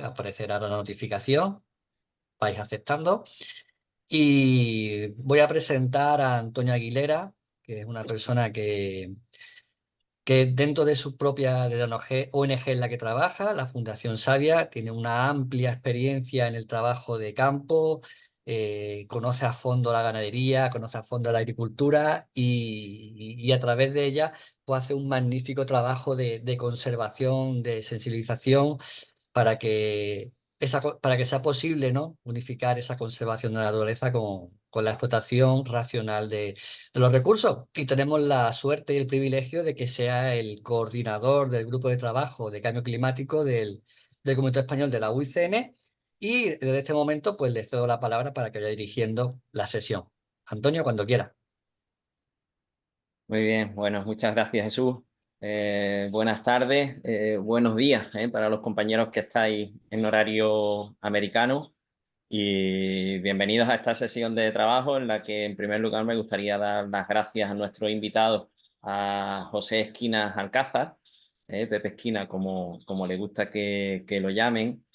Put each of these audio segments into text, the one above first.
aparecerá la notificación, vais aceptando. Y voy a presentar a Antonio Aguilera, que es una persona que dentro de su propia de la ONG en la que trabaja, la Fundación Savia, tiene una amplia experiencia en el trabajo de campo, conoce a fondo la ganadería, conoce a fondo la agricultura y a través de ella pues, hace un magnífico trabajo de conservación, de sensibilización para que, para que sea posible, ¿no? Unificar esa conservación de la naturaleza con la explotación racional de los recursos. Y tenemos la suerte y el privilegio de que sea el coordinador del grupo de trabajo de cambio climático del Comité Español de la UICN. Y desde este momento, pues le cedo la palabra para que vaya dirigiendo la sesión. Antonio, cuando quiera. Muy bien, bueno, muchas gracias, Jesús. Buenas tardes, buenos días, para los compañeros que estáis en horario americano y bienvenidos a esta sesión de trabajo en la que en primer lugar me gustaría dar las gracias a nuestro invitado, a José Esquinas Alcázar, Pepe Esquina, como le gusta que lo llamen.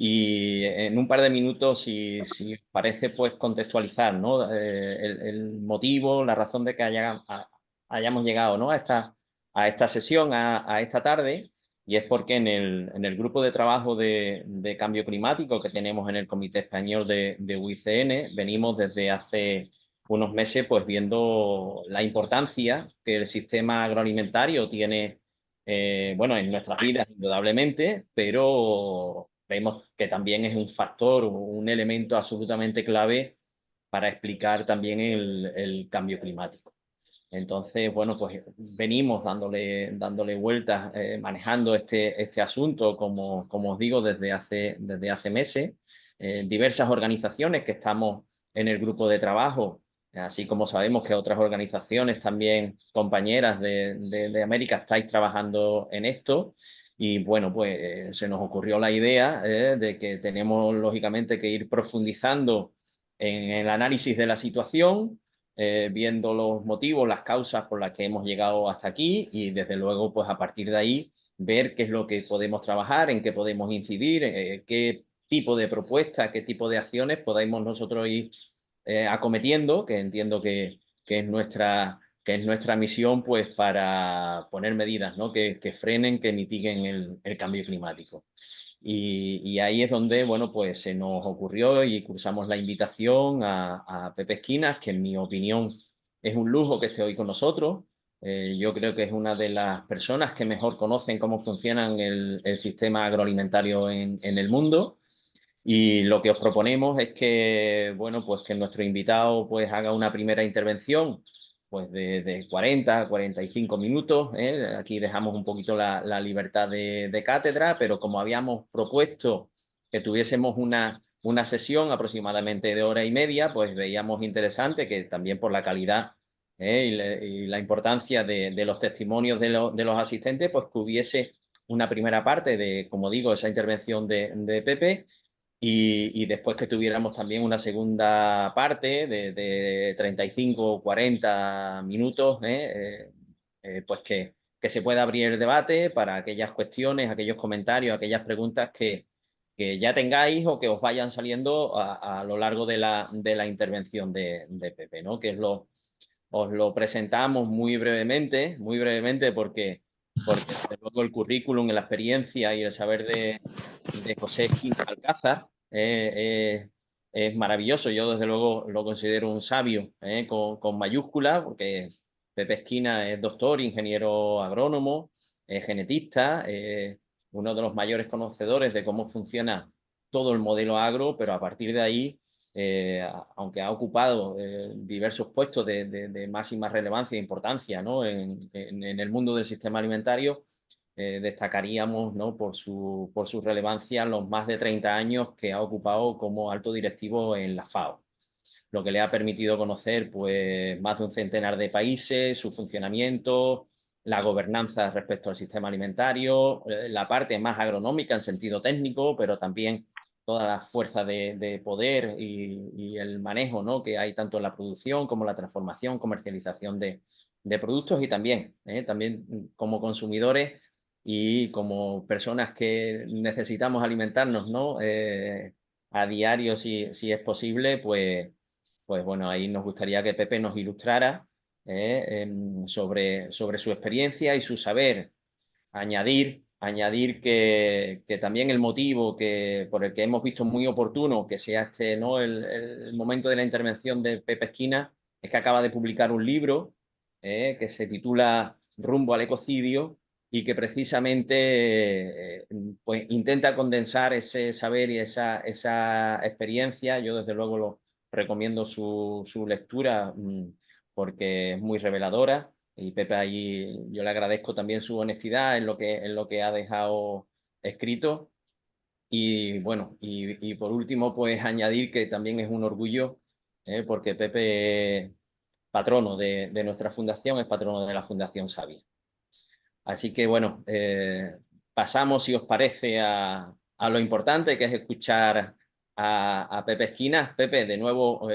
Y en un par de minutos, si os parece, pues contextualizar, ¿no? El motivo, la razón de que hayamos llegado, ¿no? a esta sesión, a esta tarde, y es porque en el grupo de trabajo de cambio climático que tenemos en el Comité Español de UICN, venimos desde hace unos meses pues viendo la importancia que el sistema agroalimentario tiene, bueno, en nuestras vidas indudablemente, pero vemos que también es un factor, un elemento absolutamente clave para explicar también el cambio climático. Entonces, bueno, pues venimos dándole vueltas, manejando este asunto, como os digo, desde hace meses. Diversas organizaciones que estamos en el grupo de trabajo, así como sabemos que otras organizaciones también, compañeras de América, estáis trabajando en esto. Y bueno, pues se nos ocurrió la idea de que tenemos lógicamente que ir profundizando en el análisis de la situación, viendo los motivos, las causas por las que hemos llegado hasta aquí y desde luego pues a partir de ahí ver qué es lo que podemos trabajar, en qué podemos incidir, qué tipo de propuestas, qué tipo de acciones podemos nosotros ir acometiendo, que entiendo que es nuestra misión pues para poner medidas, ¿no? que frenen, que mitiguen el cambio climático. Y ahí es donde, bueno, pues se nos ocurrió y cursamos la invitación a Pepe Esquinas, que en mi opinión es un lujo que esté hoy con nosotros. Yo creo que es una de las personas que mejor conocen cómo funciona el sistema agroalimentario en el mundo. Y lo que os proponemos es que, bueno, pues que nuestro invitado pues haga una primera intervención pues de 40 a 45 minutos. Aquí dejamos un poquito la libertad de cátedra, pero como habíamos propuesto que tuviésemos una sesión aproximadamente de hora y media, pues veíamos interesante que también por la calidad y la importancia de los testimonios de los asistentes, pues que hubiese una primera parte de, como digo, esa intervención de Pepe y después que tuviéramos también una segunda parte de 35 o 40 minutos, pues que se pueda abrir el debate para aquellas cuestiones, aquellos comentarios, aquellas preguntas que ya tengáis o que os vayan saliendo a lo largo de la intervención de Pepe, ¿no? Os lo presentamos muy brevemente porque desde luego el currículum, la experiencia y el saber de José Esquina Alcázar es maravilloso. Yo desde luego lo considero un sabio con mayúscula, porque Pepe Esquina es doctor, ingeniero agrónomo, genetista, uno de los mayores conocedores de cómo funciona todo el modelo agro, pero a partir de ahí, aunque ha ocupado diversos puestos de máxima relevancia e importancia, ¿no? en el mundo del sistema alimentario, destacaríamos, ¿no? por su relevancia los más de 30 años que ha ocupado como alto directivo en la FAO, lo que le ha permitido conocer pues, más de un centenar de países, su funcionamiento, la gobernanza respecto al sistema alimentario, la parte más agronómica en sentido técnico, pero también toda la fuerza de poder y el manejo, ¿no? que hay tanto en la producción como la transformación, comercialización de productos y también, también como consumidores y como personas que necesitamos alimentarnos, ¿no? A diario, si es posible, pues bueno, ahí nos gustaría que Pepe nos ilustrara sobre su experiencia y su saber. Añadir que también el motivo por el que hemos visto muy oportuno que sea este, ¿no? El momento de la intervención de Pepe Esquina es que acaba de publicar un libro que se titula Rumbo al ecocidio y que precisamente pues intenta condensar ese saber y esa experiencia. Yo desde luego lo recomiendo su lectura porque es muy reveladora. Y Pepe allí, yo le agradezco también su honestidad en lo que ha dejado escrito. Y bueno, y por último, pues añadir que también es un orgullo, porque Pepe es patrono de nuestra fundación, es patrono de la Fundación Sabia. Así que bueno, pasamos, si os parece, a lo importante, que es escuchar a Pepe Esquinas. Pepe, de nuevo,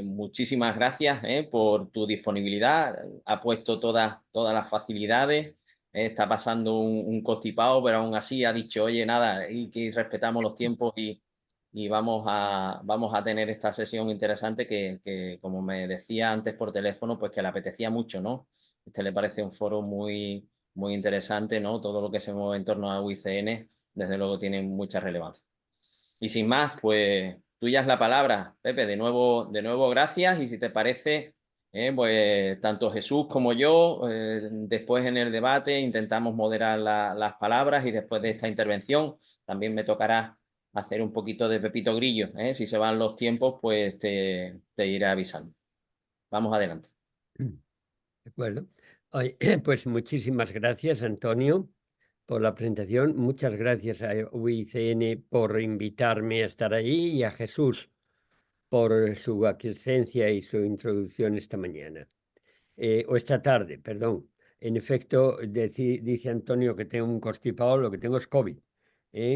muchísimas gracias por tu disponibilidad. Ha puesto todas las facilidades. Está pasando un constipado, pero aún así ha dicho, oye, nada, y que respetamos los tiempos y vamos a tener esta sesión interesante que, como me decía antes por teléfono, pues que le apetecía mucho, ¿no? Este le parece un foro muy interesante, ¿no? Todo lo que se mueve en torno a UICN, desde luego tiene mucha relevancia. Y sin más, pues tuya es la palabra, Pepe, de nuevo gracias y si te parece, pues tanto Jesús como yo, después en el debate intentamos moderar las palabras y después de esta intervención también me tocará hacer un poquito de Pepito Grillo, ¿eh? Si se van los tiempos, pues te iré avisando. Vamos adelante. De acuerdo. Oye, pues muchísimas gracias, Antonio, por la presentación. Muchas gracias a UICN por invitarme a estar ahí y a Jesús por su aquiescencia y su introducción esta mañana. O esta tarde, perdón. En efecto, dice Antonio que tengo un constipado, lo que tengo es COVID,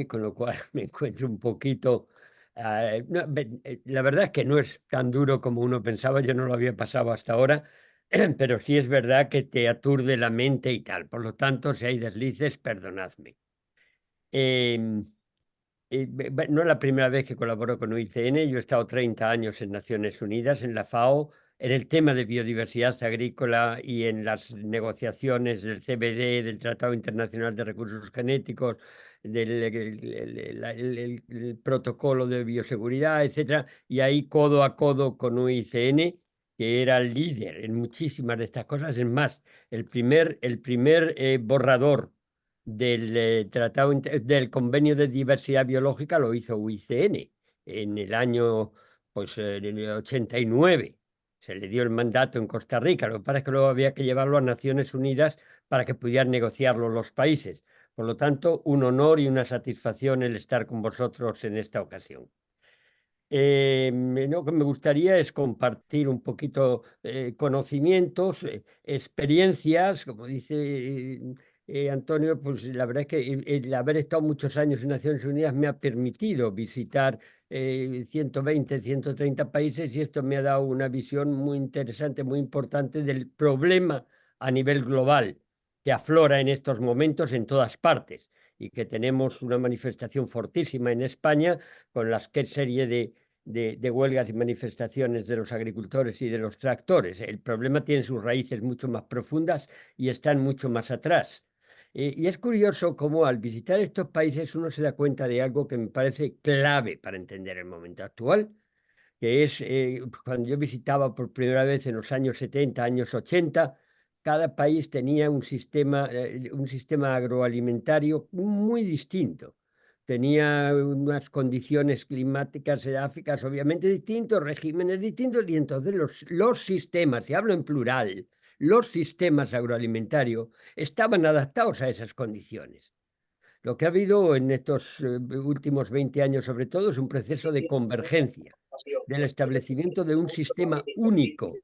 con lo cual me encuentro un poquito... la verdad es que no es tan duro como uno pensaba, yo no lo había pasado hasta ahora, pero sí es verdad que te aturde la mente y tal. Por lo tanto, si hay deslices, perdonadme. Em, no es la primera vez que colaboro con UICN. Yo he estado 30 años en Naciones Unidas, en la FAO, en el tema de biodiversidad agrícola y en las negociaciones del CBD, del Tratado Internacional de Recursos Genéticos, del el protocolo de bioseguridad, etcétera, y ahí codo a codo con UICN, que era el líder en muchísimas de estas cosas. Es más, el primer borrador del Convenio de Diversidad Biológica lo hizo UICN en el año en el 89. Se le dio el mandato en Costa Rica. Lo que pasa es que luego había que llevarlo a Naciones Unidas para que pudieran negociarlo los países. Por lo tanto, un honor y una satisfacción el estar con vosotros en esta ocasión. Lo que me gustaría es compartir un poquito conocimientos, experiencias, como dice Antonio. Pues la verdad es que el haber estado muchos años en Naciones Unidas me ha permitido visitar 120, 130 países y esto me ha dado una visión muy interesante, muy importante del problema a nivel global que aflora en estos momentos en todas partes y que tenemos una manifestación fortísima en España con las que serie de huelgas y manifestaciones de los agricultores y de los tractores. El problema tiene sus raíces mucho más profundas y están mucho más atrás. Y es curioso cómo al visitar estos países uno se da cuenta de algo que me parece clave para entender el momento actual, que es cuando yo visitaba por primera vez en los años 70, años 80, cada país tenía un sistema agroalimentario muy distinto. Tenía unas condiciones climáticas edáficas obviamente distintos, regímenes distintos, y entonces los sistemas, y hablo en plural, los sistemas agroalimentarios estaban adaptados a esas condiciones. Lo que ha habido en estos últimos 20 años, sobre todo, es un proceso de convergencia, del establecimiento de un sistema único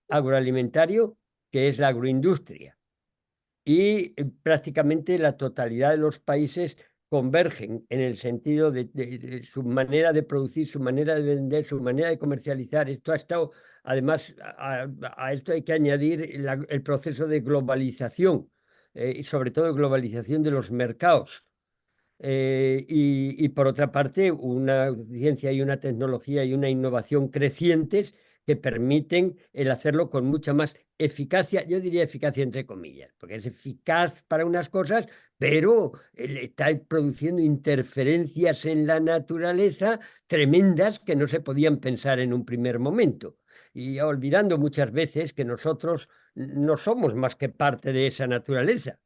agroalimentario, que es la agroindustria. Y prácticamente la totalidad de los países convergen en el sentido de su manera de producir, su manera de vender, su manera de comercializar. Esto ha estado, además, a esto hay que añadir el proceso de globalización y sobre todo globalización de los mercados. Y por otra parte, una ciencia y una tecnología y una innovación crecientes que permiten el hacerlo con mucha más eficacia, yo diría eficacia entre comillas, porque es eficaz para unas cosas, pero está produciendo interferencias en la naturaleza tremendas que no se podían pensar en un primer momento. Y olvidando muchas veces que nosotros no somos más que parte de esa naturaleza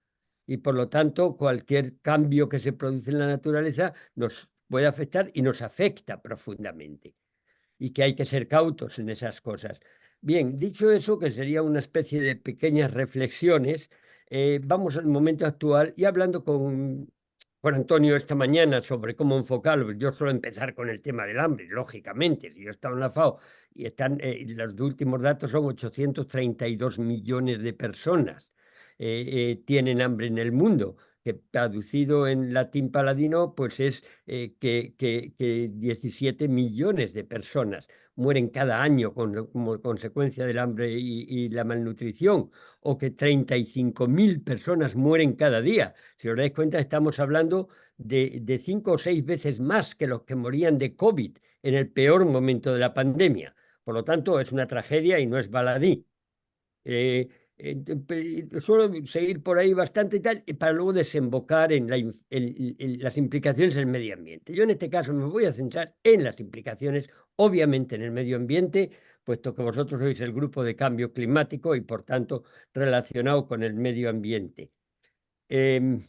y por lo tanto cualquier cambio que se produce en la naturaleza nos puede afectar y nos afecta profundamente y que hay que ser cautos en esas cosas. Bien, dicho eso, que sería una especie de pequeñas reflexiones, vamos al momento actual y hablando con Antonio esta mañana sobre cómo enfocarlo. Yo suelo empezar con el tema del hambre, lógicamente. Si yo he estado en la FAO y los últimos datos son 832 millones de personas tienen hambre en el mundo, que traducido en latín paladino, pues es que 17 millones de personas mueren cada año como consecuencia del hambre y la malnutrición, o que 35.000 personas mueren cada día. Si os dais cuenta, estamos hablando de 5 o 6 veces más que los que morían de COVID en el peor momento de la pandemia. Por lo tanto, es una tragedia y no es baladí. Suelo seguir por ahí bastante y tal, para luego desembocar en las implicaciones del medio ambiente. Yo en este caso me voy a centrar en las implicaciones, obviamente en el medio ambiente, puesto que vosotros sois el grupo de cambio climático y por tanto relacionado con el medio ambiente. Em,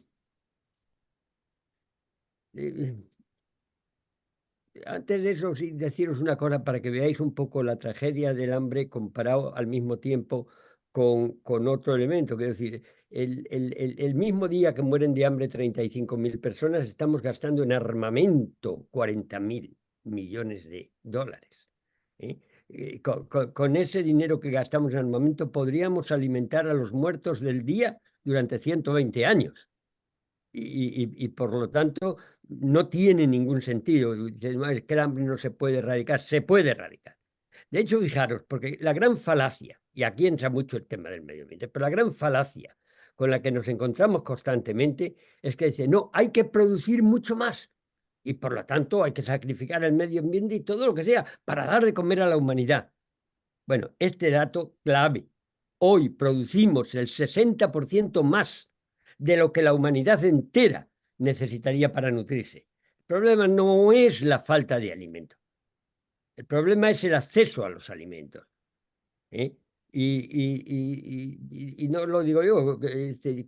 eh, Antes de eso, sí, deciros una cosa para que veáis un poco la tragedia del hambre comparado al mismo tiempo con otro elemento. Quiero decir, el mismo día que mueren de hambre 35.000 personas, estamos gastando en armamento 40.000 millones de dólares. ¿Eh? Con ese dinero que gastamos en armamento podríamos alimentar a los muertos del día durante 120 años y por lo tanto no tiene ningún sentido. No, es que el hambre no se puede erradicar, se puede erradicar. De hecho, fijaros, porque la gran falacia, y aquí entra mucho el tema del medio ambiente, pero la gran falacia con la que nos encontramos constantemente es que dice, no, hay que producir mucho más y por lo tanto hay que sacrificar el medio ambiente y todo lo que sea para dar de comer a la humanidad. Bueno, este dato clave. Hoy producimos el 60% más de lo que la humanidad entera necesitaría para nutrirse. El problema no es la falta de alimento. El problema es el acceso a los alimentos. ¿Eh? Y no lo digo yo,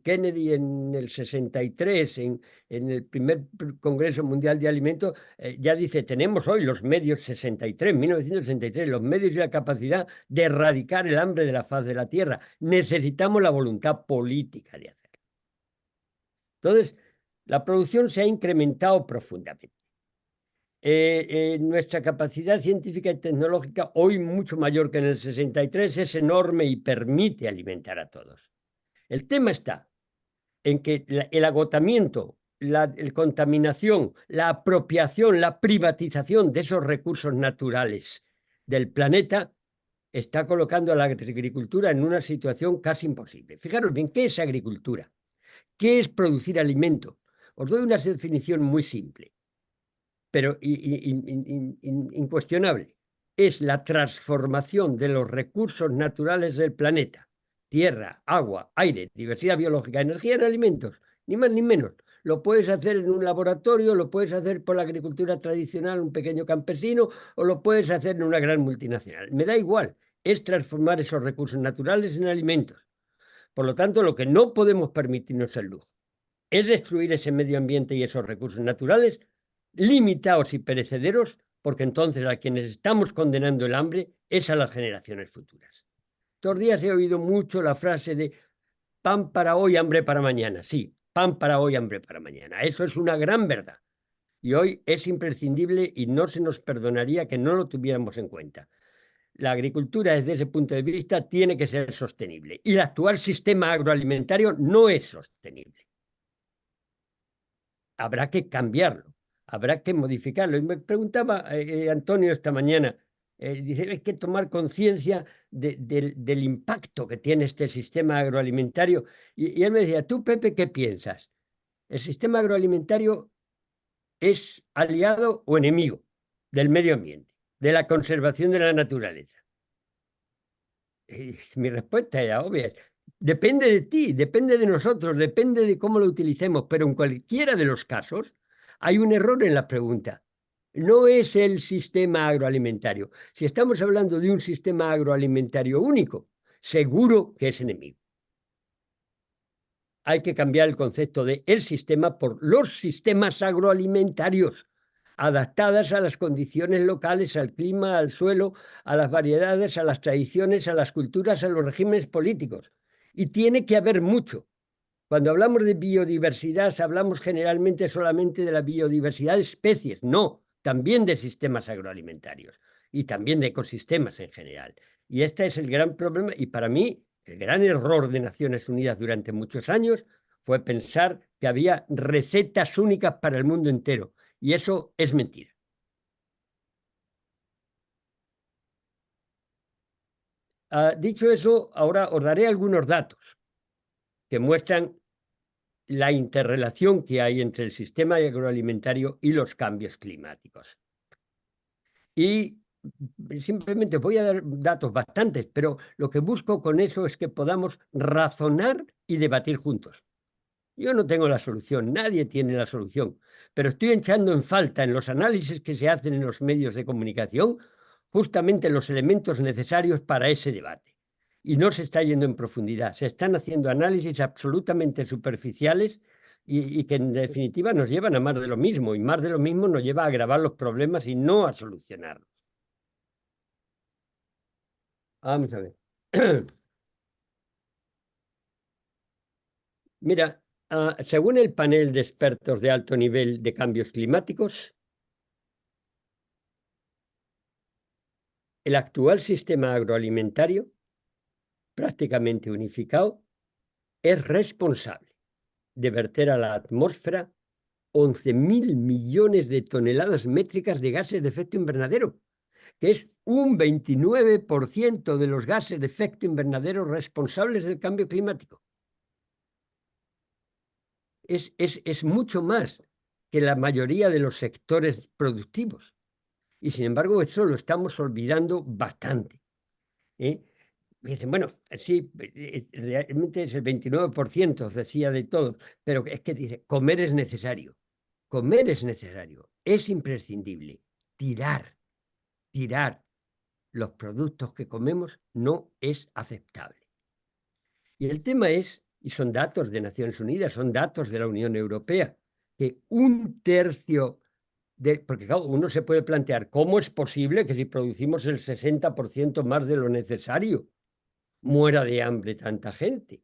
Kennedy en el 63, en el primer Congreso Mundial de Alimentos, ya dice, tenemos hoy los medios, 1963, los medios y la capacidad de erradicar el hambre de la faz de la Tierra. Necesitamos la voluntad política de hacerlo. Entonces, la producción se ha incrementado profundamente. Nuestra capacidad científica y tecnológica, hoy mucho mayor que en el 63, es enorme y permite alimentar a todos. El tema está en que el agotamiento, la contaminación, la apropiación, la privatización de esos recursos naturales del planeta está colocando a la agricultura en una situación casi imposible. Fijaros bien, ¿qué es agricultura? ¿Qué es producir alimento? Os doy una definición muy simple pero incuestionable, es la transformación de los recursos naturales del planeta, tierra, agua, aire, diversidad biológica, energía en alimentos, ni más ni menos. Lo puedes hacer en un laboratorio, lo puedes hacer por la agricultura tradicional, un pequeño campesino, o lo puedes hacer en una gran multinacional. Me da igual, es transformar esos recursos naturales en alimentos. Por lo tanto, lo que no podemos permitirnos el lujo es destruir ese medio ambiente y esos recursos naturales limitados y perecederos, porque entonces a quienes estamos condenando el hambre es a las generaciones futuras. Estos días he oído mucho la frase de pan para hoy, hambre para mañana. Sí, pan para hoy, hambre para mañana. Eso es una gran verdad. Y hoy es imprescindible y no se nos perdonaría que no lo tuviéramos en cuenta. La agricultura desde ese punto de vista tiene que ser sostenible y el actual sistema agroalimentario no es sostenible. Habrá que cambiarlo, habrá que modificarlo. Y me preguntaba Antonio esta mañana, Dice, hay que tomar conciencia del impacto que tiene este sistema agroalimentario. Y él me decía, tú, Pepe, ¿qué piensas? ¿El sistema agroalimentario es aliado o enemigo del medio ambiente, de la conservación de la naturaleza? Y mi respuesta era obvia. Depende de ti, depende de nosotros, depende de cómo lo utilicemos, pero en cualquiera de los casos hay un error en la pregunta. No es el sistema agroalimentario. Si estamos hablando de un sistema agroalimentario único, seguro que es enemigo. Hay que cambiar el concepto de el sistema por los sistemas agroalimentarios, adaptadas a las condiciones locales, al clima, al suelo, a las variedades, a las tradiciones, a las culturas, a los regímenes políticos. Y tiene que haber mucho. Cuando hablamos de biodiversidad, hablamos generalmente solamente de la biodiversidad de especies, no, también de sistemas agroalimentarios y también de ecosistemas en general. Y este es el gran problema, y para mí el gran error de Naciones Unidas durante muchos años fue pensar que había recetas únicas para el mundo entero, y eso es mentira. Dicho eso, ahora os daré algunos datos que muestran la interrelación que hay entre el sistema agroalimentario y los cambios climáticos. Y simplemente voy a dar datos bastantes, pero lo que busco con eso es que podamos razonar y debatir juntos. Yo no tengo la solución, nadie tiene la solución, pero estoy echando en falta en los análisis que se hacen en los medios de comunicación justamente los elementos necesarios para ese debate. Y no se está yendo en profundidad, se están haciendo análisis absolutamente superficiales y que en definitiva nos llevan a más de lo mismo, y más de lo mismo nos lleva a agravar los problemas y no a solucionarlos. Vamos a ver. Mira, según el panel de expertos de alto nivel de cambios climáticos, el actual sistema agroalimentario, prácticamente unificado, es responsable de verter a la atmósfera 11.000 millones de toneladas métricas de gases de efecto invernadero, que es un 29% de los gases de efecto invernadero responsables del cambio climático. Es mucho más que la mayoría de los sectores productivos. Y sin embargo, eso lo estamos olvidando bastante. Y dicen, bueno, sí, realmente es el 29%, decía de todo, pero es que dice, comer es necesario. Comer es necesario, es imprescindible. Tirar los productos que comemos no es aceptable. Y el tema es, y son datos de Naciones Unidas, son datos de la Unión Europea, que un tercio porque claro, uno se puede plantear, ¿cómo es posible que si producimos el 60% más de lo necesario, muera de hambre tanta gente?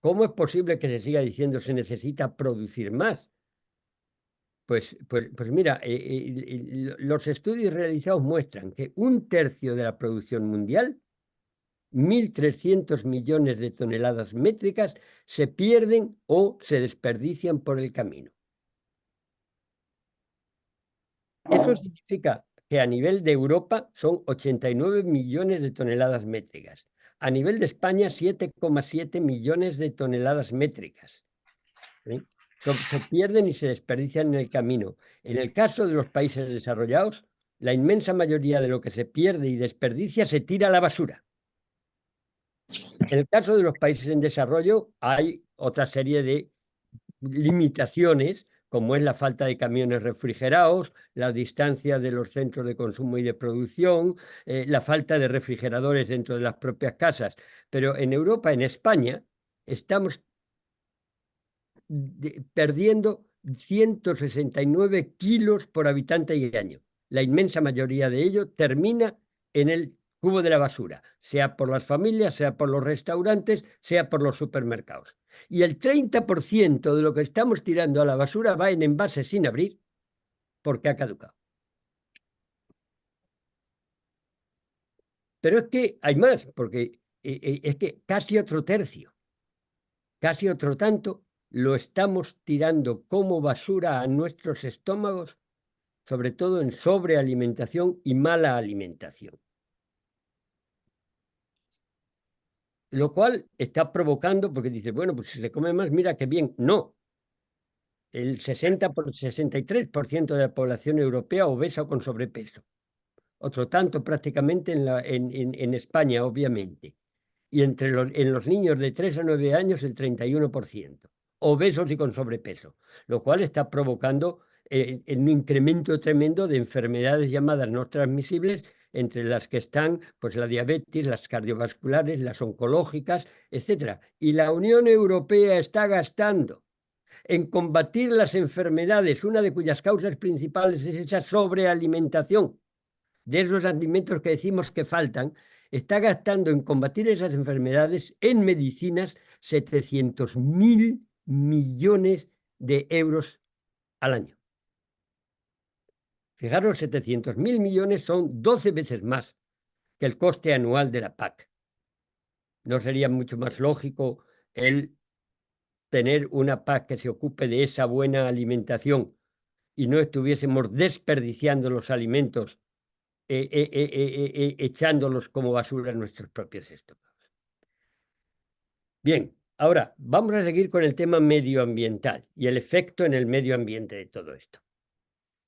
¿Cómo es posible que se siga diciendo se necesita producir más? Pues mira, los estudios realizados muestran que un tercio de la producción mundial, 1.300 millones de toneladas métricas, se pierden o se desperdician por el camino. Eso significa que a nivel de Europa son 89 millones de toneladas métricas. A nivel de España, 7,7 millones de toneladas métricas. ¿Sí? Se pierden y se desperdician en el camino. En el caso de los países desarrollados, la inmensa mayoría de lo que se pierde y desperdicia se tira a la basura. En el caso de los países en desarrollo, hay otra serie de limitaciones, como es la falta de camiones refrigerados, la distancia de los centros de consumo y de producción, la falta de refrigeradores dentro de las propias casas. Pero en Europa, en España, estamos perdiendo 169 kilos por habitante y año. La inmensa mayoría de ello termina en el cubo de la basura, sea por las familias, sea por los restaurantes, sea por los supermercados. Y el 30% de lo que estamos tirando a la basura va en envases sin abrir porque ha caducado. Pero es que hay más, porque es que casi otro tercio, casi otro tanto, lo estamos tirando como basura a nuestros estómagos sobre todo en sobrealimentación y mala alimentación. Lo cual está provocando, porque dice, bueno, pues si se come más, mira qué bien. No. El 63% de la población europea obesa o con sobrepeso. Otro tanto prácticamente en España, obviamente. Y en los niños de 3 a 9 años el 31%. Obesos y con sobrepeso. Lo cual está provocando un incremento tremendo de enfermedades llamadas no transmisibles, entre las que están pues, la diabetes, las cardiovasculares, las oncológicas, etc. Y la Unión Europea está gastando en combatir las enfermedades, una de cuyas causas principales es esa sobrealimentación de esos alimentos que decimos que faltan, está gastando en combatir esas enfermedades en medicinas 700.000 millones de euros al año. Fijaros, 700.000 millones son 12 veces más que el coste anual de la PAC. ¿No sería mucho más lógico el tener una PAC que se ocupe de esa buena alimentación y no estuviésemos desperdiciando los alimentos, echándolos como basura en nuestros propios estómagos? Bien, ahora vamos a seguir con el tema medioambiental y el efecto en el medio ambiente de todo esto.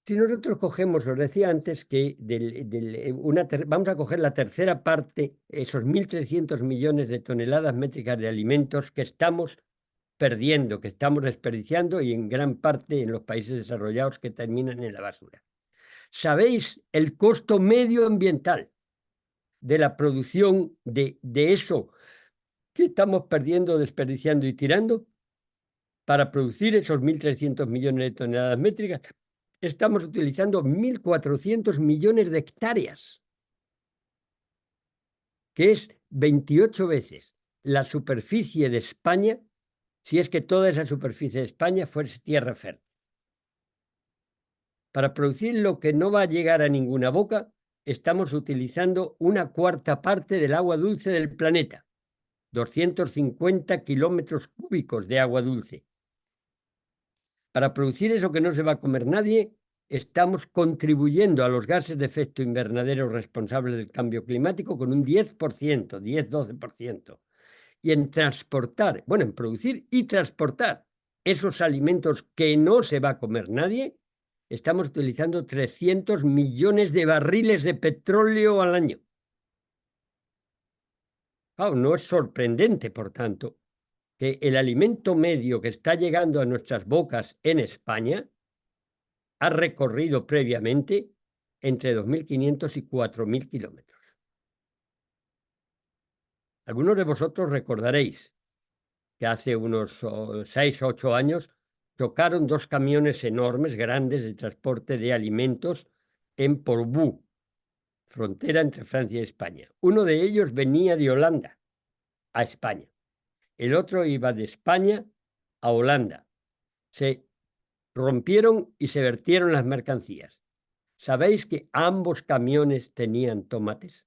Si nosotros cogemos, os decía antes que vamos a coger la tercera parte, esos 1.300 millones de toneladas métricas de alimentos que estamos perdiendo, que estamos desperdiciando y en gran parte en los países desarrollados que terminan en la basura. ¿Sabéis el costo medioambiental de la producción de eso que estamos perdiendo, desperdiciando y tirando? Para producir esos 1.300 millones de toneladas métricas, estamos utilizando 1.400 millones de hectáreas, que es 28 veces la superficie de España, si es que toda esa superficie de España fuese tierra fértil. Para producir lo que no va a llegar a ninguna boca, estamos utilizando una cuarta parte del agua dulce del planeta, 250 kilómetros cúbicos de agua dulce. Para producir eso que no se va a comer nadie, estamos contribuyendo a los gases de efecto invernadero responsables del cambio climático con un 10%, 10-12%. Y en transportar, bueno, en producir y transportar esos alimentos que no se va a comer nadie, estamos utilizando 300 millones de barriles de petróleo al año. Claro, no es sorprendente, por tanto, que el alimento medio que está llegando a nuestras bocas en España ha recorrido previamente entre 2.500 y 4.000 kilómetros. Algunos de vosotros recordaréis que hace unos 6 o 8 años chocaron 2 camiones enormes, grandes, de transporte de alimentos en Portbou, frontera entre Francia y España. Uno de ellos venía de Holanda a España. El otro iba de España a Holanda. Se rompieron y se vertieron las mercancías. ¿Sabéis que ambos camiones tenían tomates?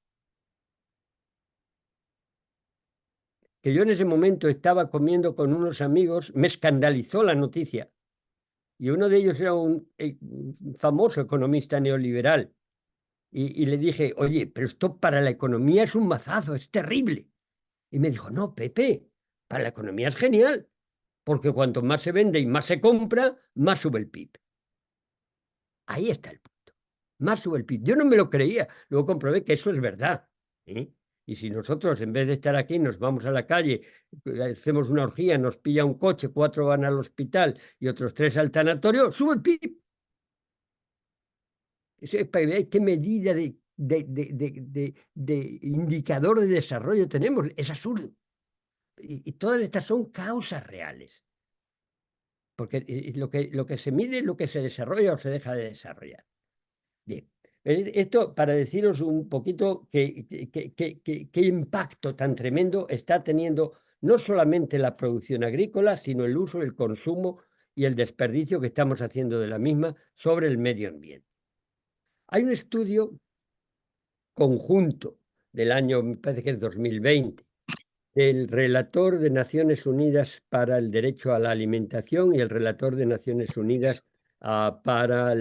Que yo en ese momento estaba comiendo con unos amigos, me escandalizó la noticia. Y uno de ellos era un famoso economista neoliberal. Y le dije, oye, pero esto para la economía es un mazazo, es terrible. Y me dijo, no, Pepe, para la economía es genial, porque cuanto más se vende y más se compra, más sube el PIB. Ahí está el punto. Más sube el PIB. Yo no me lo creía, luego comprobé que eso es verdad. Y si nosotros, en vez de estar aquí, nos vamos a la calle, hacemos una orgía, nos pilla un coche, 4 van al hospital y otros 3 al tanatorio, sube el PIB. ¿Qué medida de indicador de desarrollo tenemos? Es absurdo. Y todas estas son causas reales. Porque lo que se mide es lo que se desarrolla o se deja de desarrollar. Bien. Esto para deciros un poquito qué impacto tan tremendo está teniendo no solamente la producción agrícola, sino el uso, el consumo y el desperdicio que estamos haciendo de la misma sobre el medio ambiente. Hay un estudio conjunto del año, me parece que es 2020, del relator de Naciones Unidas para el Derecho a la Alimentación y el relator de Naciones Unidas para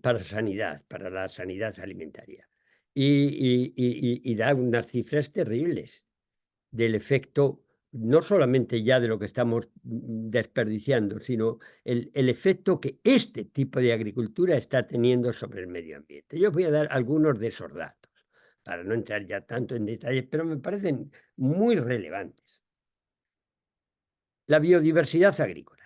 para sanidad, para la sanidad alimentaria. Y da unas cifras terribles del efecto, no solamente ya de lo que estamos desperdiciando, sino el efecto que este tipo de agricultura está teniendo sobre el medio ambiente. Yo voy a dar algunos de esos datos, para no entrar ya tanto en detalles, pero me parecen muy relevantes. La biodiversidad agrícola.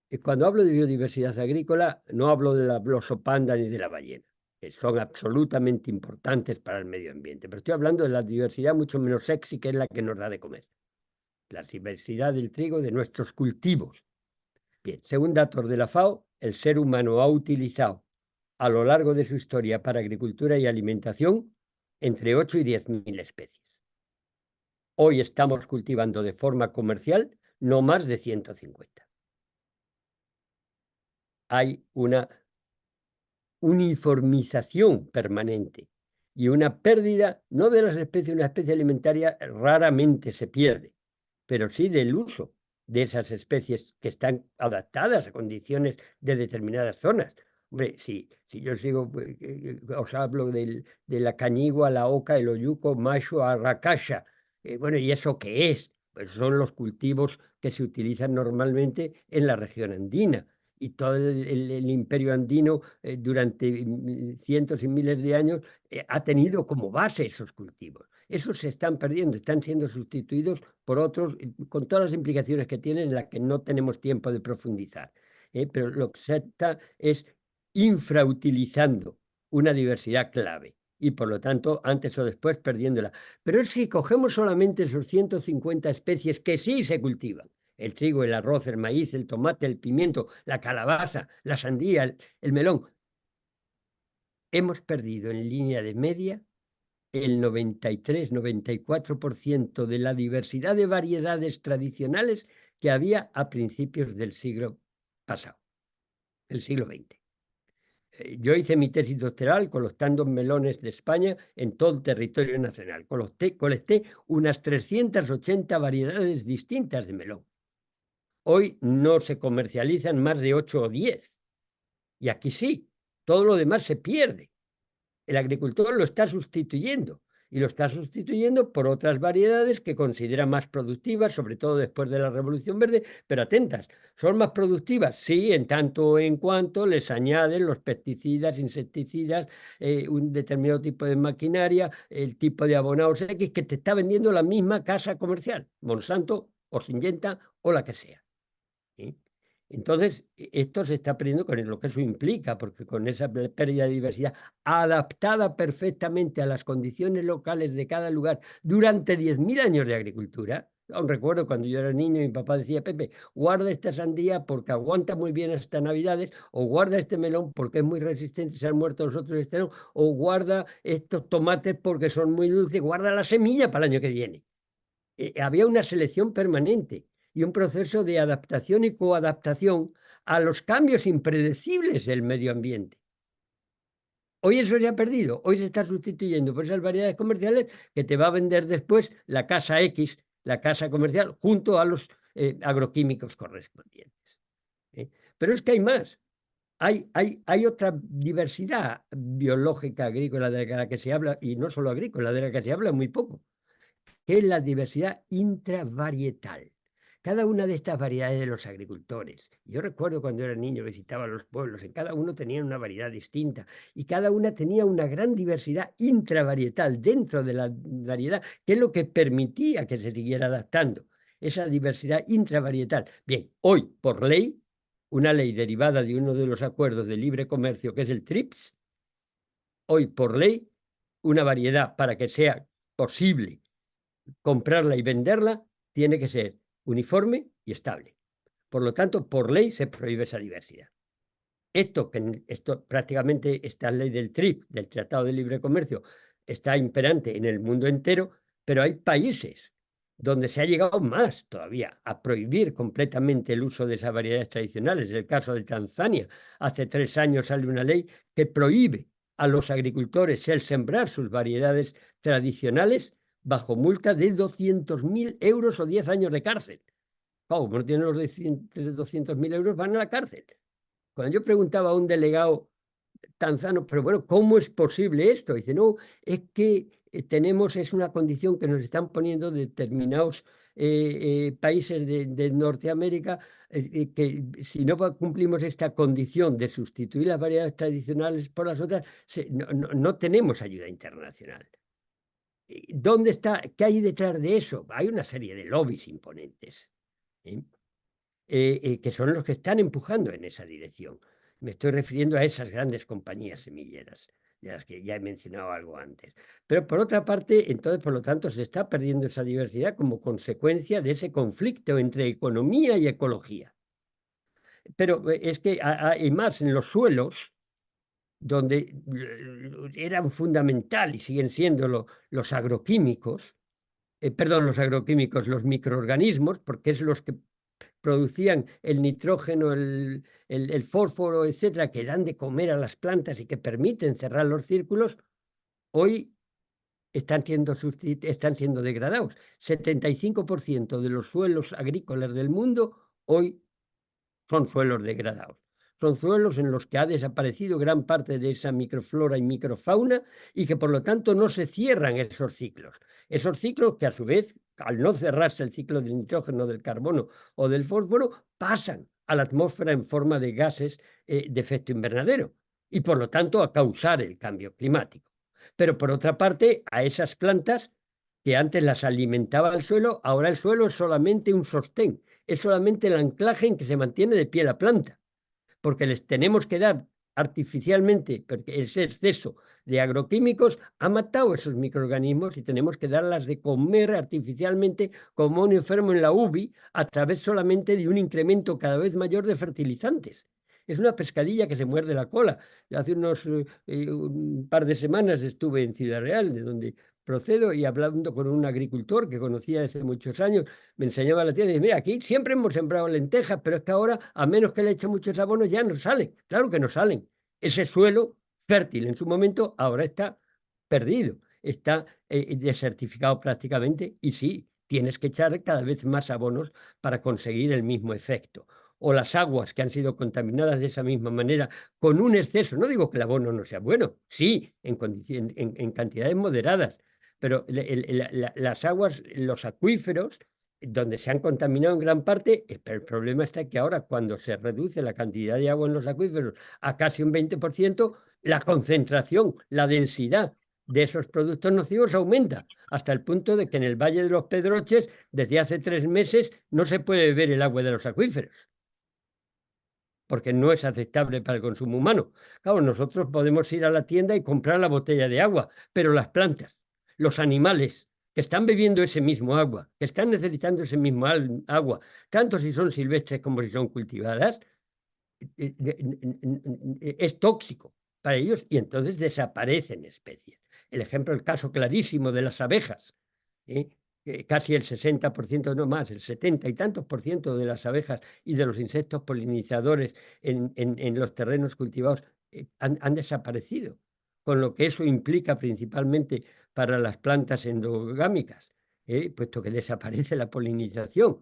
Y cuando hablo de biodiversidad agrícola, no hablo de la glosopanda ni de la ballena, que son absolutamente importantes para el medio ambiente, pero estoy hablando de la diversidad mucho menos sexy, que es la que nos da de comer. La diversidad del trigo, de nuestros cultivos. Bien, según datos de la FAO, el ser humano ha utilizado a lo largo de su historia para agricultura y alimentación entre 8 y 10.000 especies. Hoy estamos cultivando de forma comercial no más de 150. Hay una uniformización permanente y una pérdida, no de las especies, una especie alimentaria raramente se pierde, pero sí del uso de esas especies que están adaptadas a condiciones de determinadas zonas. Hombre, si yo sigo, os hablo de la cañigua, la oca, el oyuco, macho, arracacha. Bueno, ¿y eso qué es? Pues son los cultivos que se utilizan normalmente en la región andina. Y todo el imperio andino durante cientos y miles de años ha tenido como base esos cultivos. Esos se están perdiendo, están siendo sustituidos por otros, con todas las implicaciones que tienen, en las que no tenemos tiempo de profundizar. Pero lo que se está es infrautilizando una diversidad clave y, por lo tanto, antes o después perdiéndola. Pero es que cogemos solamente esos 150 especies que sí se cultivan: el trigo, el arroz, el maíz, el tomate, el pimiento, la calabaza, la sandía, el melón. Hemos perdido en línea de media el 93-94% de la diversidad de variedades tradicionales que había a principios del siglo pasado, el siglo XX. Yo hice mi tesis doctoral colectando melones de España en todo el territorio nacional. Colecté unas 380 variedades distintas de melón. Hoy no se comercializan más de 8 o 10. Y aquí sí, todo lo demás se pierde. El agricultor lo está sustituyendo, y lo está sustituyendo por otras variedades que considera más productivas, sobre todo después de la Revolución Verde. Pero atentas, ¿son más productivas? Sí, en tanto en cuanto les añaden los pesticidas, insecticidas, un determinado tipo de maquinaria, el tipo de abonados X que te está vendiendo la misma casa comercial, Monsanto o Syngenta o la que sea. ¿Sí? Entonces, esto se está perdiendo con lo que eso implica, porque con esa pérdida de diversidad adaptada perfectamente a las condiciones locales de cada lugar durante 10.000 años de agricultura. Aún recuerdo cuando yo era niño, mi papá decía: Pepe, guarda esta sandía porque aguanta muy bien hasta Navidades, o guarda este melón porque es muy resistente, se han muerto los otros este, o guarda estos tomates porque son muy dulces, guarda la semilla para el año que viene. Había una selección permanente y un proceso de adaptación y coadaptación a los cambios impredecibles del medio ambiente. Hoy eso se ha perdido, hoy se está sustituyendo por esas variedades comerciales que te va a vender después la casa X, la casa comercial, junto a los agroquímicos correspondientes. Pero es que hay más. Hay otra diversidad biológica agrícola de la que se habla, y no solo agrícola, de la que se habla muy poco, que es la diversidad intravarietal. Cada una de estas variedades de los agricultores. Yo recuerdo cuando era niño, visitaba los pueblos, en cada uno tenían una variedad distinta y cada una tenía una gran diversidad intravarietal dentro de la variedad, que es lo que permitía que se siguiera adaptando. Esa diversidad intravarietal. Bien, hoy, por ley, una ley derivada de uno de los acuerdos de libre comercio, que es el TRIPS, hoy, por ley, una variedad, para que sea posible comprarla y venderla, tiene que ser uniforme y estable. Por lo tanto, por ley se prohíbe esa diversidad. Esto prácticamente, esta ley del TRIP, del Tratado de Libre Comercio, está imperante en el mundo entero, pero hay países donde se ha llegado más todavía a prohibir completamente el uso de esas variedades tradicionales. En el caso de Tanzania, hace 3 años sale una ley que prohíbe a los agricultores el sembrar sus variedades tradicionales bajo multa de 200.000 euros o 10 años de cárcel. Como no tienen los 200.000 euros, van a la cárcel. Cuando yo preguntaba a un delegado tanzano, pero bueno, ¿cómo es posible esto? Dice, no, es que es una condición que nos están poniendo determinados países de Norteamérica, que si no cumplimos esta condición de sustituir las variedades tradicionales por las otras, no tenemos ayuda internacional. ¿Dónde está? ¿Qué hay detrás de eso? Hay una serie de lobbies imponentes, ¿eh? Que son los que están empujando en esa dirección. Me estoy refiriendo a esas grandes compañías semilleras, de las que ya he mencionado algo antes. Pero por otra parte, entonces, por lo tanto, se está perdiendo esa diversidad como consecuencia de ese conflicto entre economía y ecología. Pero es que hay más en los suelos, donde eran fundamental y siguen siendo los agroquímicos, perdón, los agroquímicos, los microorganismos, porque es los que producían el nitrógeno, el fósforo, etcétera, que dan de comer a las plantas y que permiten cerrar los círculos, hoy están siendo degradados. 75% de los suelos agrícolas del mundo hoy son suelos degradados. Son suelos en los que ha desaparecido gran parte de esa microflora y microfauna y que por lo tanto no se cierran esos ciclos. Esos ciclos que a su vez, al no cerrarse el ciclo del nitrógeno, del carbono o del fósforo, pasan a la atmósfera en forma de gases de efecto invernadero y por lo tanto a causar el cambio climático. Pero por otra parte, a esas plantas que antes las alimentaba el suelo, ahora el suelo es solamente un sostén, es solamente el anclaje en que se mantiene de pie la planta, porque les tenemos que dar artificialmente, porque ese exceso de agroquímicos ha matado esos microorganismos y tenemos que darlas de comer artificialmente como un enfermo en la UBI a través solamente de un incremento cada vez mayor de fertilizantes. Es una pescadilla que se muerde la cola. Hace un par de semanas estuve en Ciudad Real, de donde procedo, y hablando con un agricultor que conocía hace muchos años, me enseñaba la tierra y dice, mira, aquí siempre hemos sembrado lentejas, pero es que ahora, a menos que le echen muchos abonos, ya no salen. Claro que no salen. Ese suelo fértil en su momento ahora está perdido, está desertificado prácticamente y sí, tienes que echar cada vez más abonos para conseguir el mismo efecto. O las aguas que han sido contaminadas de esa misma manera con un exceso. No digo que el abono no sea bueno, sí, en cantidades moderadas, pero las aguas, los acuíferos, donde se han contaminado en gran parte, pero el problema está que ahora cuando se reduce la cantidad de agua en los acuíferos a casi un 20%, la concentración, la densidad de esos productos nocivos aumenta, hasta el punto de que en el Valle de los Pedroches, desde hace 3 meses, no se puede beber el agua de los acuíferos, porque no es aceptable para el consumo humano. Claro, nosotros podemos ir a la tienda y comprar la botella de agua, pero las plantas, los animales que están bebiendo ese mismo agua, que están necesitando ese mismo agua, tanto si son silvestres como si son cultivadas, es tóxico para ellos y entonces desaparecen especies. El caso clarísimo de las abejas, ¿eh? Casi el 60%, no más, el 70 y tantos por ciento de las abejas y de los insectos polinizadores en los terrenos cultivados han desaparecido, con lo que eso implica principalmente para las plantas endogámicas, puesto que desaparece la polinización.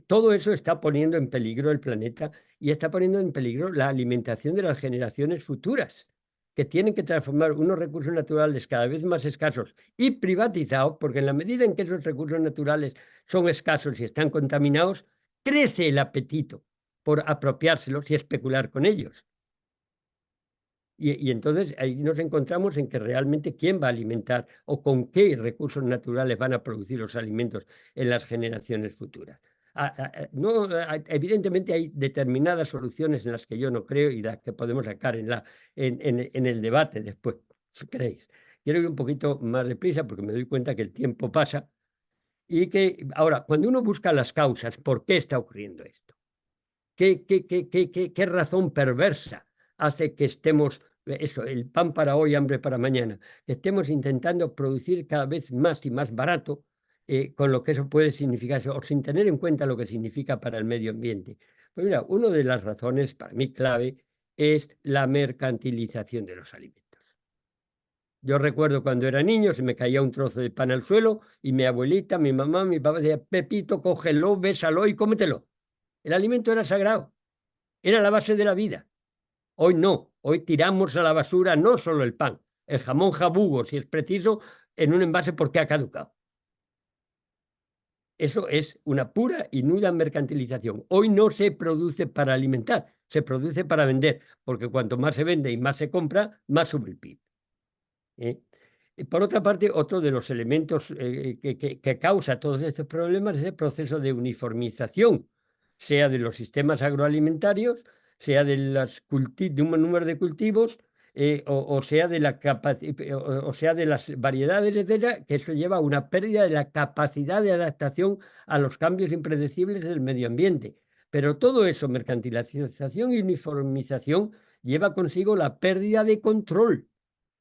Todo eso está poniendo en peligro el planeta y está poniendo en peligro la alimentación de las generaciones futuras, que tienen que transformar unos recursos naturales cada vez más escasos y privatizados, porque en la medida en que esos recursos naturales son escasos y están contaminados, crece el apetito por apropiárselos y especular con ellos. Y entonces ahí nos encontramos en que realmente quién va a alimentar o con qué recursos naturales van a producir los alimentos en las generaciones futuras. No, evidentemente hay determinadas soluciones en las que yo no creo y las que podemos sacar en el debate después, si queréis. Quiero ir un poquito más deprisa porque me doy cuenta que el tiempo pasa y que ahora, cuando uno busca las causas, ¿por qué está ocurriendo esto? ¿Qué razón perversa hace que estemos, eso, el pan para hoy, hambre para mañana, que estemos intentando producir cada vez más y más barato, con lo que eso puede significar, o sin tener en cuenta lo que significa para el medio ambiente? Pues mira, una de las razones para mí clave es la mercantilización de los alimentos. Yo recuerdo cuando era niño, se me caía un trozo de pan al suelo y mi abuelita, mi mamá, mi papá decía, Pepito, cógelo, bésalo y cómetelo. El alimento era sagrado, era la base de la vida. Hoy no, hoy tiramos a la basura no solo el pan, el jamón jabugo, si es preciso, en un envase porque ha caducado. Eso es una pura y nuda mercantilización. Hoy no se produce para alimentar, se produce para vender, porque cuanto más se vende y más se compra, más sube el PIB. ¿Eh? Y por otra parte, otro de los elementos que causa todos estos problemas es el proceso de uniformización, sea de los sistemas agroalimentarios, sea de un número de cultivos, o sea de o sea de las variedades, etcétera, que eso lleva a una pérdida de la capacidad de adaptación a los cambios impredecibles del medio ambiente. Pero todo eso, mercantilización y uniformización, lleva consigo la pérdida de control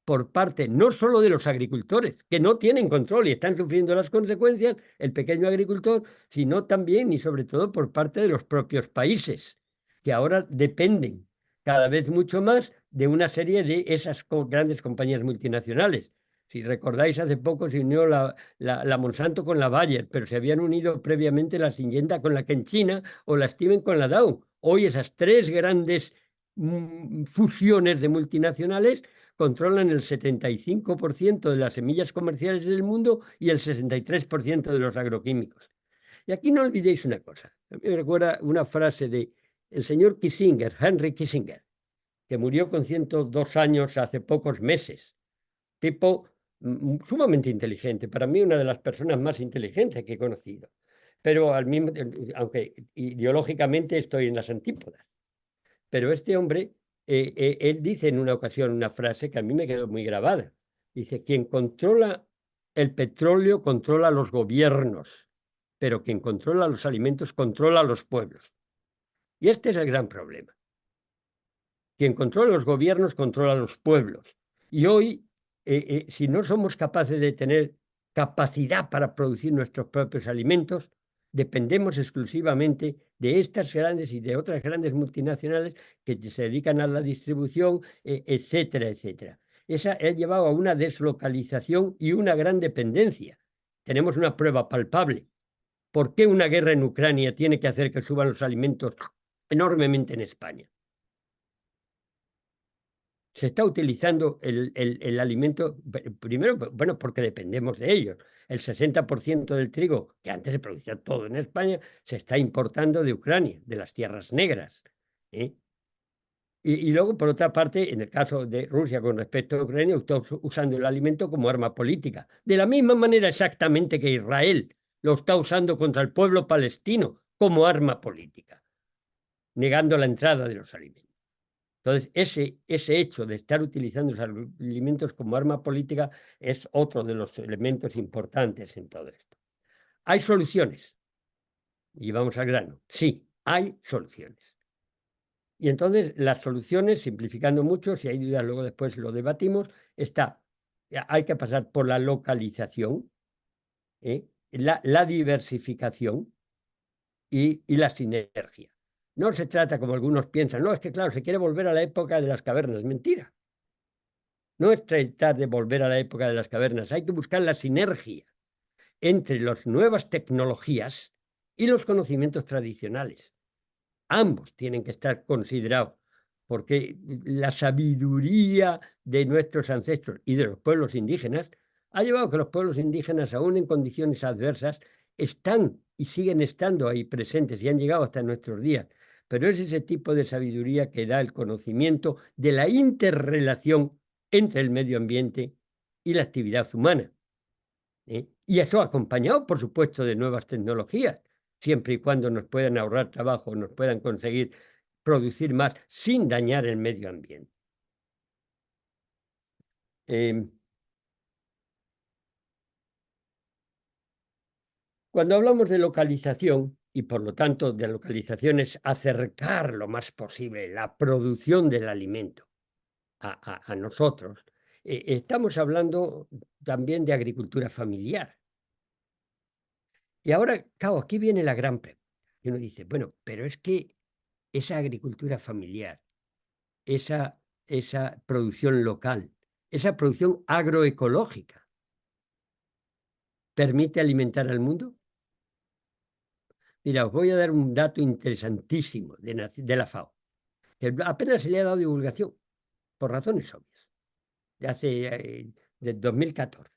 por parte no solo de los agricultores, que no tienen control y están sufriendo las consecuencias, el pequeño agricultor, sino también y sobre todo por parte de los propios países, que ahora dependen cada vez mucho más de una serie de esas grandes compañías multinacionales. Si recordáis, hace poco se unió la Monsanto con la Bayer, pero se habían unido previamente la Syngenta con la China o la Steven con la Dow. Hoy esas tres grandes fusiones de multinacionales controlan el 75% de las semillas comerciales del mundo y el 63% de los agroquímicos. Y aquí no olvidéis una cosa. A mí me recuerda una frase de el señor Kissinger, Henry Kissinger, que murió con 102 años hace pocos meses. Tipo sumamente inteligente, para mí una de las personas más inteligentes que he conocido. Pero aunque ideológicamente estoy en las antípodas. Pero este hombre, él dice en una ocasión una frase que a mí me quedó muy grabada. Dice, quien controla el petróleo controla los gobiernos, pero quien controla los alimentos controla los pueblos. Y este es el gran problema. Quien controla los gobiernos controla los pueblos. Y hoy, si no somos capaces de tener capacidad para producir nuestros propios alimentos, dependemos exclusivamente de estas grandes y de otras grandes multinacionales que se dedican a la distribución, etcétera, etcétera. Esa ha llevado a una deslocalización y una gran dependencia. Tenemos una prueba palpable. ¿Por qué una guerra en Ucrania tiene que hacer que suban los alimentos enormemente en España? Se está utilizando el alimento, primero, bueno, porque dependemos de ellos. El 60% del trigo, que antes se producía todo en España, se está importando de Ucrania, de las tierras negras. ¿Eh? Y luego, por otra parte, en el caso de Rusia con respecto a Ucrania, está usando el alimento como arma política. De la misma manera exactamente que Israel lo está usando contra el pueblo palestino como arma política, negando la entrada de los alimentos. Entonces, ese hecho de estar utilizando los alimentos como arma política es otro de los elementos importantes en todo esto. ¿Hay soluciones? Y vamos al grano. Sí, hay soluciones. Y entonces las soluciones, simplificando mucho, si hay dudas luego después lo debatimos, hay que pasar por la localización, la diversificación y la sinergia. No se trata, como algunos piensan, no, es que claro, se quiere volver a la época de las cavernas. Mentira. No es tratar de volver a la época de las cavernas, hay que buscar la sinergia entre las nuevas tecnologías y los conocimientos tradicionales. Ambos tienen que estar considerados, porque la sabiduría de nuestros ancestros y de los pueblos indígenas ha llevado a que los pueblos indígenas, aún en condiciones adversas, están y siguen estando ahí presentes y han llegado hasta nuestros días. Pero es ese tipo de sabiduría que da el conocimiento de la interrelación entre el medio ambiente y la actividad humana. Y eso acompañado, por supuesto, de nuevas tecnologías, siempre y cuando nos puedan ahorrar trabajo, nos puedan conseguir producir más sin dañar el medio ambiente. Cuando hablamos de localización, y por lo tanto de localización es acercar lo más posible la producción del alimento a nosotros, estamos hablando también de agricultura familiar. Y ahora, claro, aquí viene la gran pregunta. Y uno dice, bueno, pero es que esa agricultura familiar, esa producción local, esa producción agroecológica, ¿permite alimentar al mundo? Mira, os voy a dar un dato interesantísimo de la FAO. que apenas se le ha dado divulgación, por razones obvias, de 2014.